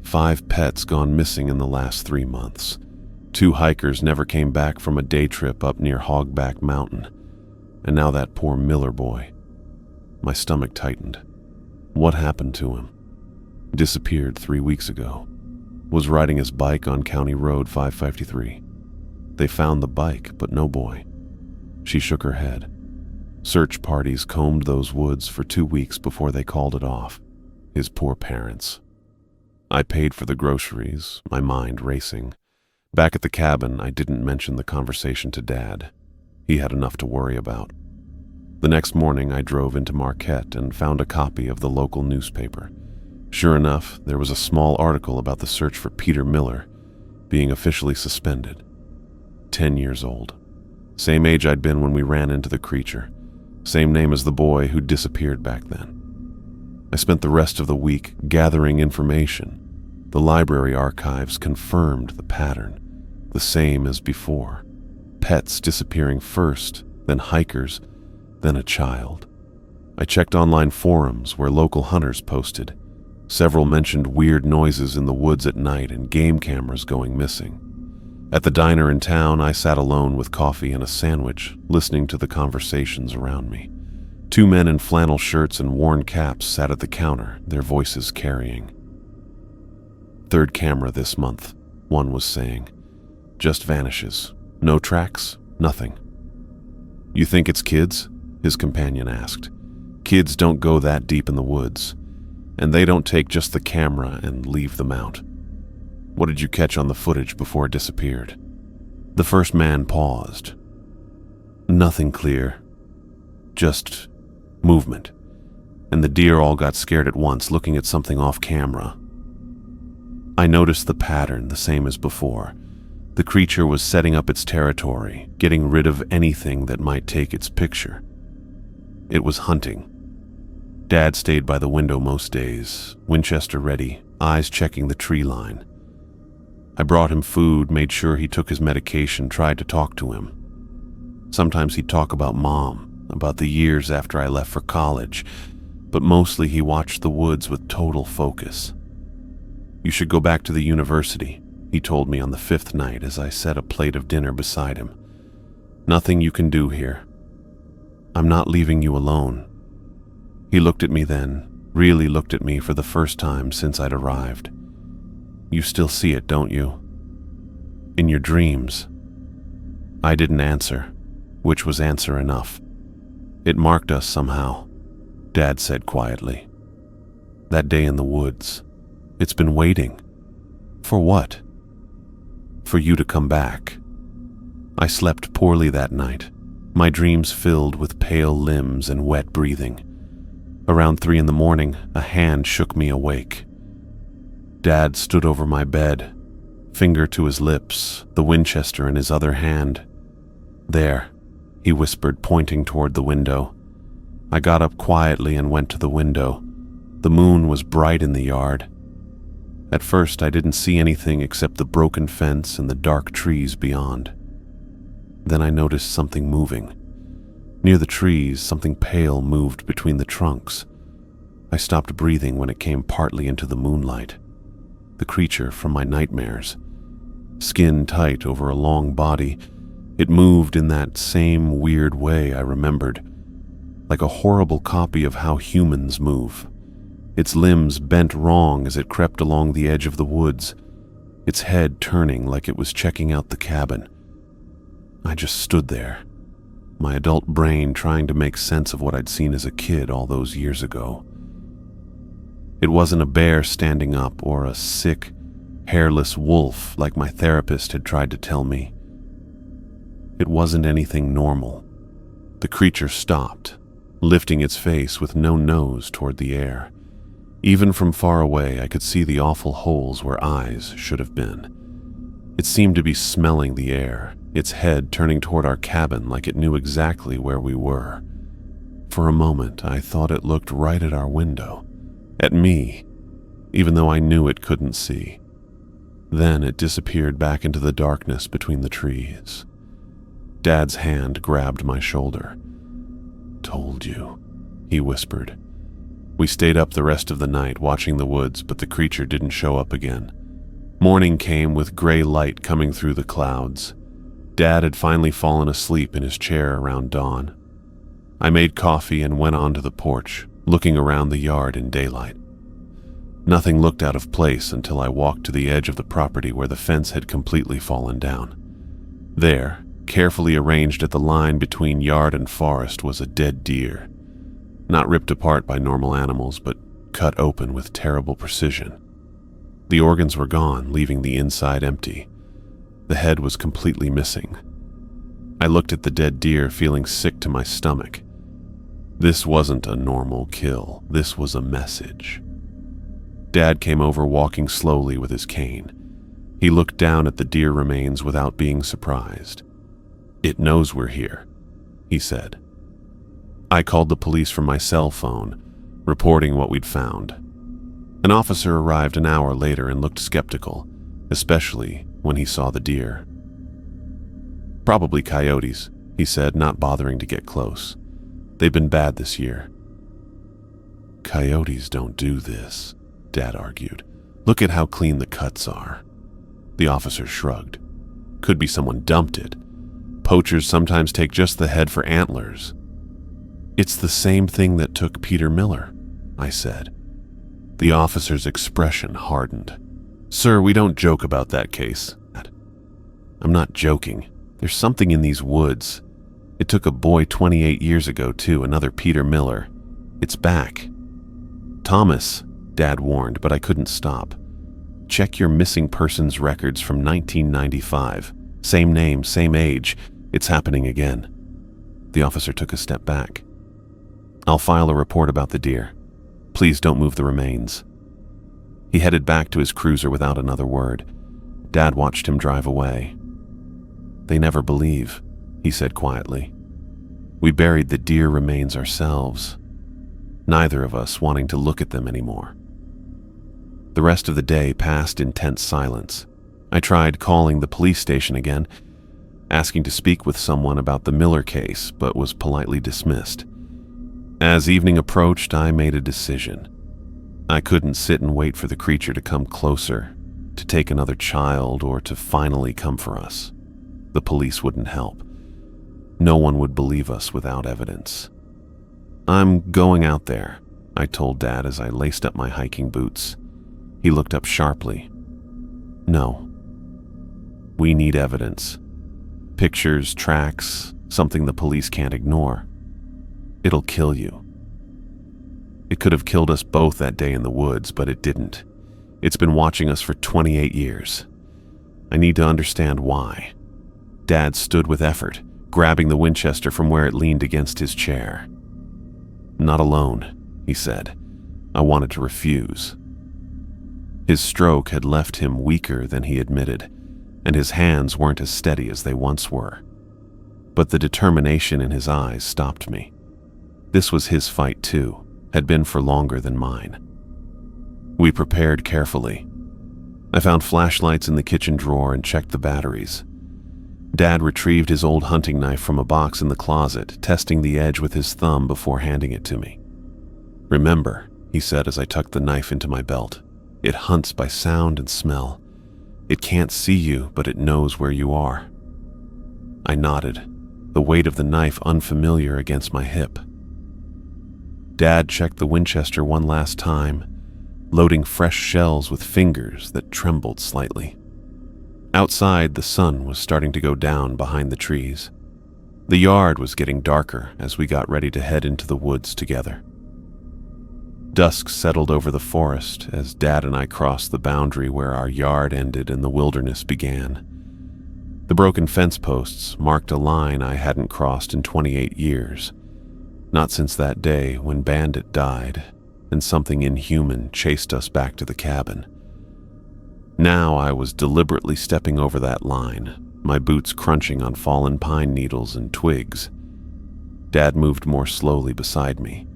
5 pets gone missing in the last 3 months. 2 hikers never came back from a day trip up near Hogback Mountain. And now that poor Miller boy. My stomach tightened. What happened to him? Disappeared 3 weeks ago. Was riding his bike on County Road 553. They found the bike, but no boy. She shook her head. Search parties combed those woods for 2 weeks before they called it off. His poor parents. I paid for the groceries, my mind racing. Back at the cabin, I didn't mention the conversation to Dad. He had enough to worry about. The next morning, I drove into Marquette and found a copy of the local newspaper. Sure enough, there was a small article about the search for Peter Miller being officially suspended. 10 years old. Same age I'd been when we ran into the creature. Same name as the boy who disappeared back then. I spent the rest of the week gathering information. The library archives confirmed the pattern, the same as before. Pets disappearing first, then hikers, then a child. I checked online forums where local hunters posted. Several mentioned weird noises in the woods at night and game cameras going missing. At the diner in town, I sat alone with coffee and a sandwich, listening to the conversations around me. 2 men in flannel shirts and worn caps sat at the counter, their voices carrying. "3rd camera this month," one was saying. "Just vanishes. No tracks, nothing." "You think it's kids?" his companion asked. "Kids don't go that deep in the woods, and they don't take just the camera and leave them out." "What did you catch on the footage before it disappeared?" The first man paused. "Nothing clear. Just movement. And the deer all got scared at once, looking at something off camera." I noticed the pattern, the same as before. The creature was setting up its territory, getting rid of anything that might take its picture. It was hunting. Dad stayed by the window most days, Winchester ready, eyes checking the tree line. I brought him food, made sure he took his medication, tried to talk to him. Sometimes he'd talk about Mom, about the years after I left for college, but mostly he watched the woods with total focus. "You should go back to the university," he told me on the 5th night as I set a plate of dinner beside him. "Nothing you can do here. I'm not leaving you alone." He looked at me then, really looked at me for the first time since I'd arrived. "You still see it, don't you? In your dreams?" I didn't answer, which was answer enough. "It marked us somehow," Dad said quietly. "That day in the woods. It's been waiting. For what? For you to come back." I slept poorly that night, my dreams filled with pale limbs and wet breathing. Around 3 in the morning, a hand shook me awake. Dad stood over my bed, finger to his lips, the Winchester in his other hand. "There," he whispered, pointing toward the window. I got up quietly and went to the window. The moon was bright in the yard. At first, I didn't see anything except the broken fence and the dark trees beyond. Then I noticed something moving. Near the trees, something pale moved between the trunks. I stopped breathing when it came partly into the moonlight. The creature from my nightmares. Skin tight over a long body, it moved in that same weird way I remembered, like a horrible copy of how humans move. Its limbs bent wrong as it crept along the edge of the woods, its head turning like it was checking out the cabin. I just stood there, my adult brain trying to make sense of what I'd seen as a kid all those years ago. It wasn't a bear standing up or a sick, hairless wolf like my therapist had tried to tell me. It wasn't anything normal. The creature stopped, lifting its face with no nose toward the air. Even from far away, I could see the awful holes where eyes should have been. It seemed to be smelling the air, its head turning toward our cabin like it knew exactly where we were. For a moment, I thought it looked right at our window, at me, even though I knew it couldn't see. Then it disappeared back into the darkness between the trees. Dad's hand grabbed my shoulder. "Told you," he whispered. We stayed up the rest of the night watching the woods, but the creature didn't show up again. Morning came with gray light coming through the clouds. Dad had finally fallen asleep in his chair around dawn. I made coffee and went onto the porch, looking around the yard in daylight. Nothing looked out of place until I walked to the edge of the property where the fence had completely fallen down. There, carefully arranged at the line between yard and forest, was a dead deer. Not ripped apart by normal animals, but cut open with terrible precision. The organs were gone, leaving the inside empty. The head was completely missing. I looked at the dead deer, feeling sick to my stomach. This wasn't a normal kill. This was a message. Dad came over walking slowly with his cane. He looked down at the deer remains without being surprised. "It knows we're here," he said. I called the police from my cell phone, reporting what we'd found. An officer arrived an hour later and looked skeptical, especially when he saw the deer. "Probably coyotes," he said, not bothering to get close. "They've been bad this year." "Coyotes don't do this," Dad argued. "Look at how clean the cuts are." The officer shrugged. "Could be someone dumped it. Poachers sometimes take just the head for antlers." "It's the same thing that took Peter Miller," I said. The officer's expression hardened. "Sir, we don't joke about that case." "I'm not joking. There's something in these woods. It took a boy 28 years ago, too, another Peter Miller. It's back." "Thomas," Dad warned, but I couldn't stop. "Check your missing persons records from 1995. Same name, same age. It's happening again." The officer took a step back. "I'll file a report about the deer. Please don't move the remains." He headed back to his cruiser without another word. Dad watched him drive away. "They never believe," he said quietly. "We buried the deer remains ourselves, neither of us wanting to look at them anymore." The rest of the day passed in tense silence. I tried calling the police station again, asking to speak with someone about the Miller case, but was politely dismissed. As evening approached, I made a decision. I couldn't sit and wait for the creature to come closer, to take another child, or to finally come for us. The police wouldn't help. No one would believe us without evidence. "I'm going out there," I told Dad as I laced up my hiking boots. He looked up sharply. "No. We need evidence. Pictures, tracks, something the police can't ignore. It'll kill you." It could have killed us both that day in the woods, but it didn't. It's been watching us for 28 years. I need to understand why. Dad stood with effort, grabbing the Winchester from where it leaned against his chair. "Not alone," he said. I wanted to refuse. His stroke had left him weaker than he admitted, and his hands weren't as steady as they once were. But the determination in his eyes stopped me. This was his fight too, had been for longer than mine. We prepared carefully. I found flashlights in the kitchen drawer and checked the batteries. Dad retrieved his old hunting knife from a box in the closet, testing the edge with his thumb before handing it to me. "Remember," he said as I tucked the knife into my belt, "it hunts by sound and smell. It can't see you, but it knows where you are." I nodded, the weight of the knife unfamiliar against my hip. Dad checked the Winchester one last time, loading fresh shells with fingers that trembled slightly. Outside, the sun was starting to go down behind the trees. The yard was getting darker as we got ready to head into the woods together. Dusk settled over the forest as Dad and I crossed the boundary where our yard ended and the wilderness began. The broken fence posts marked a line I hadn't crossed in 28 years, not since that day when Bandit died and something inhuman chased us back to the cabin. Now I was deliberately stepping over that line, my boots crunching on fallen pine needles and twigs. Dad moved more slowly beside me,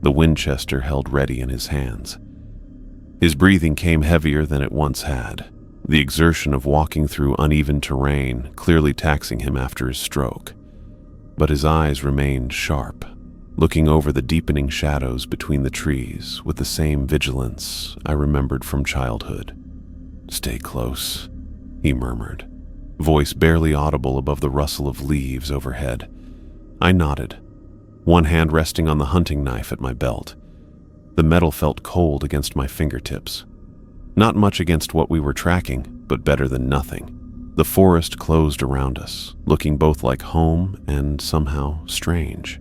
the Winchester held ready in his hands. His breathing came heavier than it once had, the exertion of walking through uneven terrain clearly taxing him after his stroke. But his eyes remained sharp, looking over the deepening shadows between the trees with the same vigilance I remembered from childhood. "Stay close," he murmured, voice barely audible above the rustle of leaves overhead. I nodded, one hand resting on the hunting knife at my belt. The metal felt cold against my fingertips. Not much against what we were tracking, but better than nothing. The forest closed around us, looking both like home and somehow strange.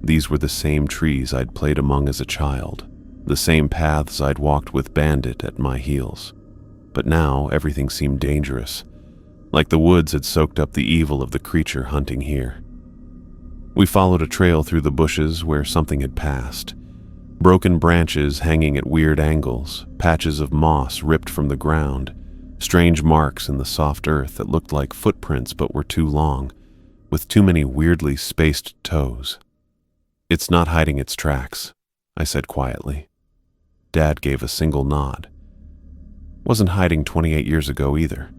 These were the same trees I'd played among as a child, the same paths I'd walked with Bandit at my heels. But now everything seemed dangerous, like the woods had soaked up the evil of the creature hunting here. We followed a trail through the bushes where something had passed. Broken branches hanging at weird angles, patches of moss ripped from the ground, strange marks in the soft earth that looked like footprints but were too long, with too many weirdly spaced toes. "It's not hiding its tracks," I said quietly. Dad gave a single nod. Wasn't hiding 28 years ago either.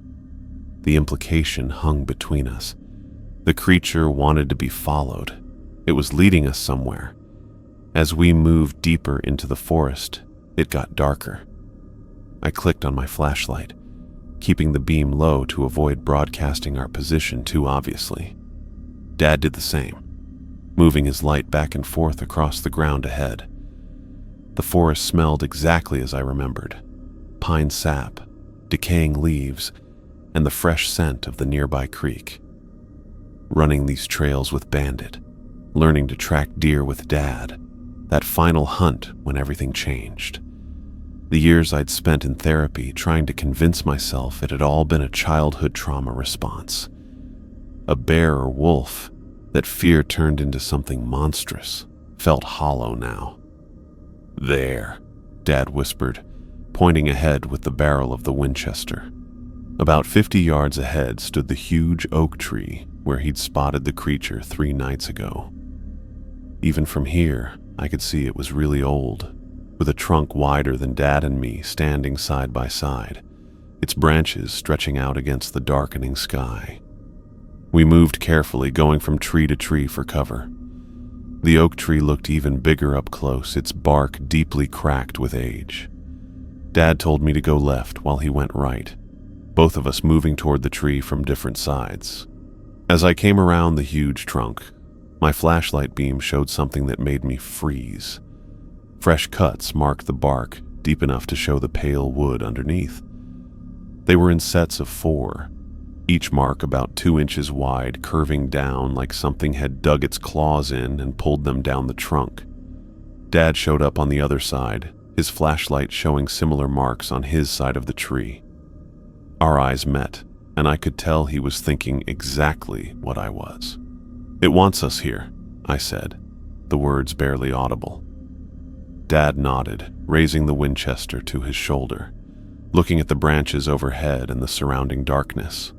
The implication hung between us. The creature wanted to be followed. It was leading us somewhere. As we moved deeper into the forest, it got darker. I clicked on my flashlight, keeping the beam low to avoid broadcasting our position too obviously. Dad did the same, moving his light back and forth across the ground ahead. The forest smelled exactly as I remembered: pine sap, decaying leaves, and the fresh scent of the nearby creek. Running these trails with Bandit, learning to track deer with Dad, that final hunt when everything changed. The years I'd spent in therapy trying to convince myself it had all been a childhood trauma response. A bear or wolf, that fear turned into something monstrous, felt hollow now. "There," Dad whispered, pointing ahead with the barrel of the Winchester. About 50 yards ahead stood the huge oak tree where he'd spotted the creature 3 nights ago. Even from here, I could see it was really old, with a trunk wider than Dad and me standing side by side, its branches stretching out against the darkening sky. We moved carefully, going from tree to tree for cover. The oak tree looked even bigger up close, its bark deeply cracked with age. Dad told me to go left while he went right, both of us moving toward the tree from different sides. As I came around the huge trunk, my flashlight beam showed something that made me freeze. Fresh cuts marked the bark, deep enough to show the pale wood underneath. They were in sets of 4, each mark about 2 inches wide, curving down like something had dug its claws in and pulled them down the trunk. Dad showed up on the other side, his flashlight showing similar marks on his side of the tree. Our eyes met, and I could tell he was thinking exactly what I was. "It wants us here," I said, the words barely audible. Dad nodded, raising the Winchester to his shoulder, looking at the branches overhead and the surrounding darkness.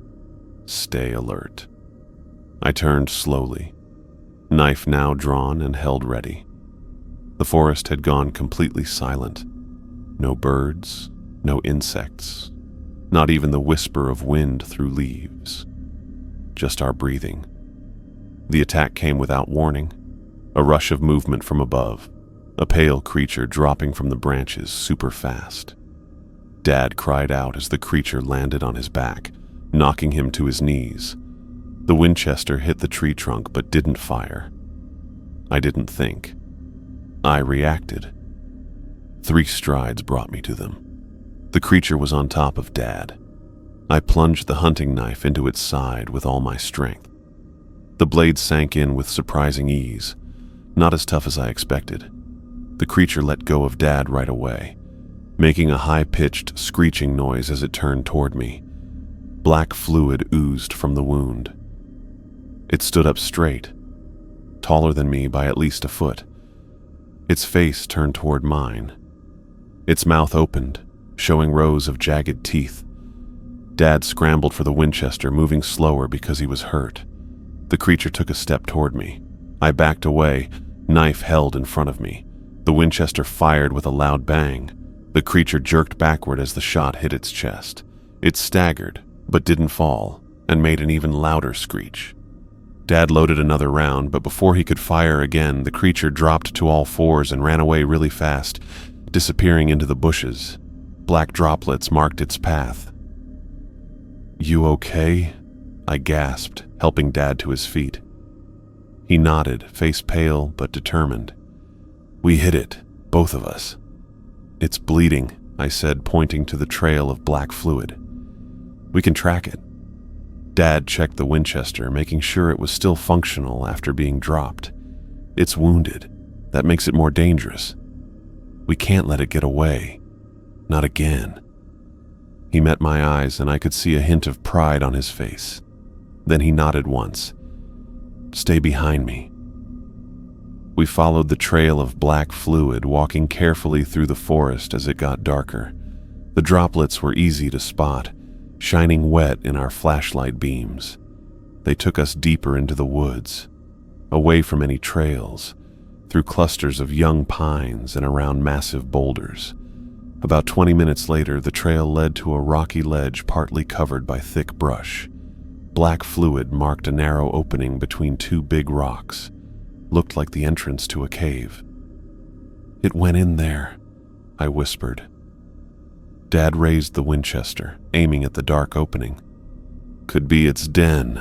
"Stay alert." I turned slowly, knife now drawn and held ready. The forest had gone completely silent. No birds, no insects, not even the whisper of wind through leaves. just our breathing. The attack came without warning, a rush of movement from above, a pale creature dropping from the branches super fast. Dad cried out as the creature landed on his back, knocking him to his knees. The Winchester hit the tree trunk but didn't fire. I didn't think. I reacted. 3 strides brought me to them. The creature was on top of Dad. I plunged the hunting knife into its side with all my strength. The blade sank in with surprising ease, not as tough as I expected. The creature let go of Dad right away, making a high-pitched, screeching noise as it turned toward me. Black fluid oozed from the wound. It stood up straight, taller than me by at least a foot. Its face turned toward mine. Its mouth opened, showing rows of jagged teeth. Dad scrambled for the Winchester, moving slower because he was hurt. The creature took a step toward me. I backed away, knife held in front of me. The Winchester fired with a loud bang. The creature jerked backward as the shot hit its chest. It staggered, but didn't fall, and made an even louder screech. Dad loaded another round, but before he could fire again, the creature dropped to all fours and ran away really fast, disappearing into the bushes. Black droplets marked its path. "You okay?" I gasped, helping Dad to his feet. He nodded, face pale but determined. "We hit it, both of us." "It's bleeding," I said, pointing to the trail of black fluid. "We can track it." Dad checked the Winchester, making sure it was still functional after being dropped. "It's wounded. That makes it more dangerous. We can't let it get away. Not again." He met my eyes, and I could see a hint of pride on his face. Then he nodded once. "Stay behind me." We followed the trail of black fluid, walking carefully through the forest as it got darker. The droplets were easy to spot, shining wet in our flashlight beams. They took us deeper into the woods, away from any trails, through clusters of young pines and around massive boulders. About 20 minutes later, the trail led to a rocky ledge partly covered by thick brush. Black fluid marked a narrow opening between 2 big rocks. Looked like the entrance to a cave. "It went in there," I whispered. Dad raised the Winchester, aiming at the dark opening. "Could be its den."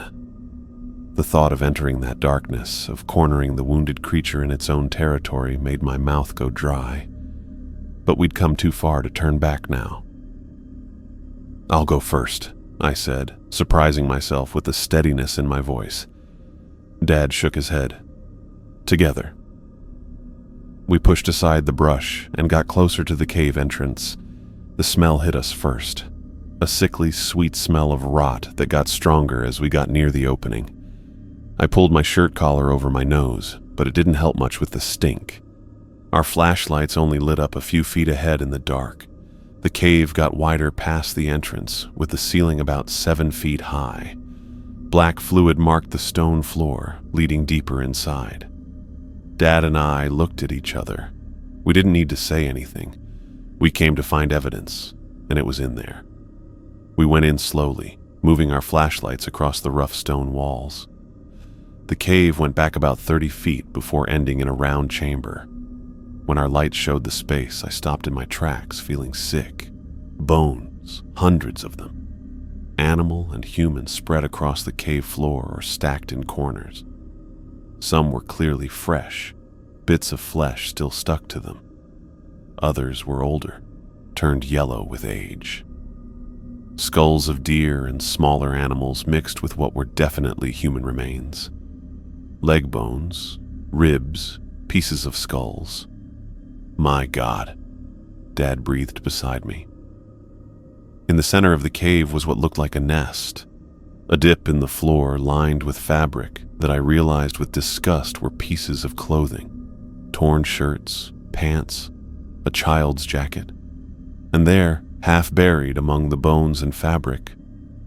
The thought of entering that darkness, of cornering the wounded creature in its own territory, made my mouth go dry. But we'd come too far to turn back now. "I'll go first," I said, surprising myself with the steadiness in my voice. Dad shook his head. "Together." We pushed aside the brush and got closer to the cave entrance. The smell hit us first, a sickly, sweet smell of rot that got stronger as we got near the opening. I pulled my shirt collar over my nose, but it didn't help much with the stink. Our flashlights only lit up a few feet ahead in the dark. The cave got wider past the entrance, with the ceiling about 7 feet high. Black fluid marked the stone floor, leading deeper inside. Dad and I looked at each other. We didn't need to say anything. We came to find evidence, and it was in there. We went in slowly, moving our flashlights across the rough stone walls. The cave went back about 30 feet before ending in a round chamber. When our light showed the space, I stopped in my tracks, feeling sick. Bones, hundreds of them. Animal and human spread across the cave floor or stacked in corners. Some were clearly fresh, bits of flesh still stuck to them. Others were older, turned yellow with age. Skulls of deer and smaller animals mixed with what were definitely human remains. Leg bones, ribs, pieces of skulls. "My God," Dad breathed beside me. In the center of the cave was what looked like a nest, a dip in the floor lined with fabric that I realized with disgust were pieces of clothing, torn shirts, pants, a child's jacket. And there, half buried among the bones and fabric,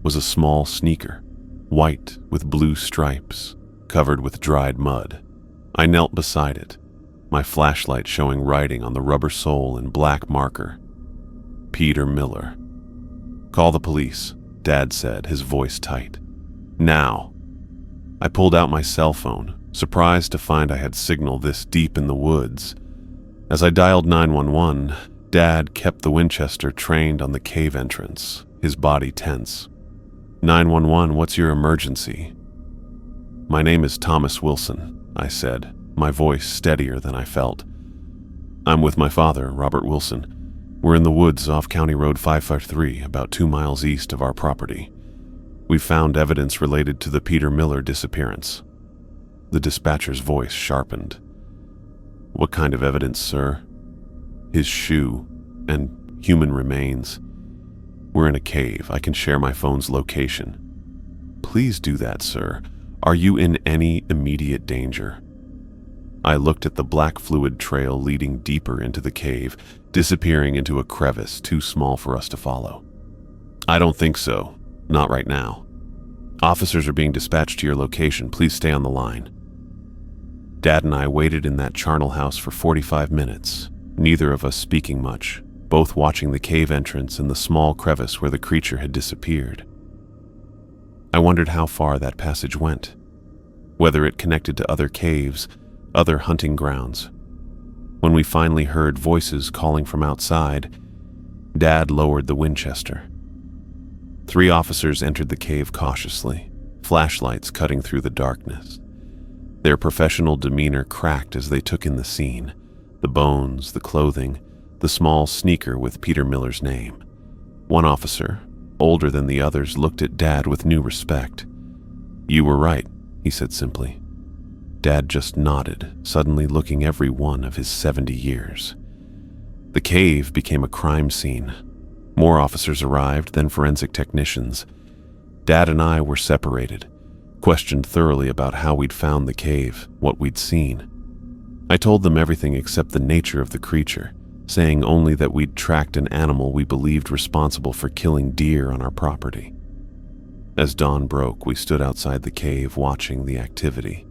was a small sneaker, white with blue stripes, covered with dried mud. I knelt beside it, my flashlight showing writing on the rubber sole in black marker. "Peter Miller." "Call the police," Dad said, his voice tight. "Now." I pulled out my cell phone, surprised to find I had signal this deep in the woods. As I dialed 911, Dad kept the Winchester trained on the cave entrance, his body tense. 911, what's your emergency? My name is Thomas Wilson, I said, my voice steadier than I felt. I'm with my father, Robert Wilson. We're in the woods off County Road 553, about 2 miles east of our property. We've found evidence related to the Peter Miller disappearance. The dispatcher's voice sharpened. What kind of evidence, sir? His shoe and human remains. We're in a cave. I can share my phone's location. Please do that, sir. Are you in any immediate danger? I looked at the black fluid trail leading deeper into the cave, disappearing into a crevice too small for us to follow. I don't think so. Not right now. Officers are being dispatched to your location. Please stay on the line. Dad and I waited in that charnel house for 45 minutes, neither of us speaking much, both watching the cave entrance and the small crevice where the creature had disappeared. I wondered how far that passage went, whether it connected to other caves, other hunting grounds. When we finally heard voices calling from outside, Dad lowered the Winchester. 3 officers entered the cave cautiously, flashlights cutting through the darkness. Their professional demeanor cracked as they took in the scene, the bones, the clothing, the small sneaker with Peter Miller's name. One officer, older than the others, looked at Dad with new respect. You were right, he said simply. Dad just nodded, suddenly looking every one of his 70 years. The cave became a crime scene. More officers arrived, then forensic technicians. Dad and I were separated, questioned thoroughly about how we'd found the cave, what we'd seen. I told them everything except the nature of the creature, saying only that we'd tracked an animal we believed responsible for killing deer on our property. As dawn broke, we stood outside the cave watching the activity.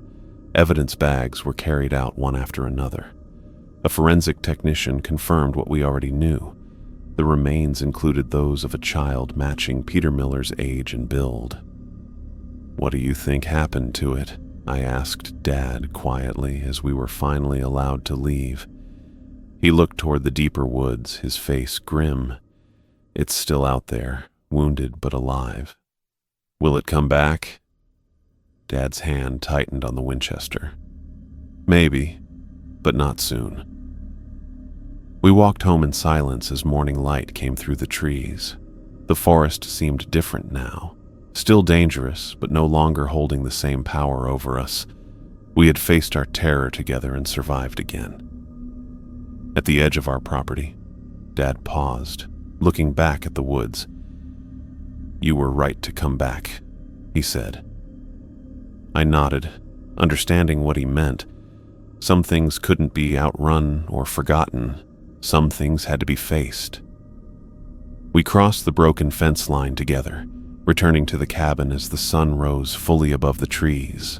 Evidence bags were carried out one after another. A forensic technician confirmed what we already knew. The remains included those of a child matching Peter Miller's age and build. What do you think happened to it? I asked Dad quietly as we were finally allowed to leave. He looked toward the deeper woods, his face grim. It's still out there, wounded but alive. Will it come back? Dad's hand tightened on the Winchester. Maybe, but not soon. We walked home in silence as morning light came through the trees. The forest seemed different now, still dangerous, but no longer holding the same power over us. We had faced our terror together and survived again. At the edge of our property, Dad paused, looking back at the woods. You were right to come back, he said. I nodded, understanding what he meant. Some things couldn't be outrun or forgotten. Some things had to be faced. We crossed the broken fence line together, returning to the cabin as the sun rose fully above the trees.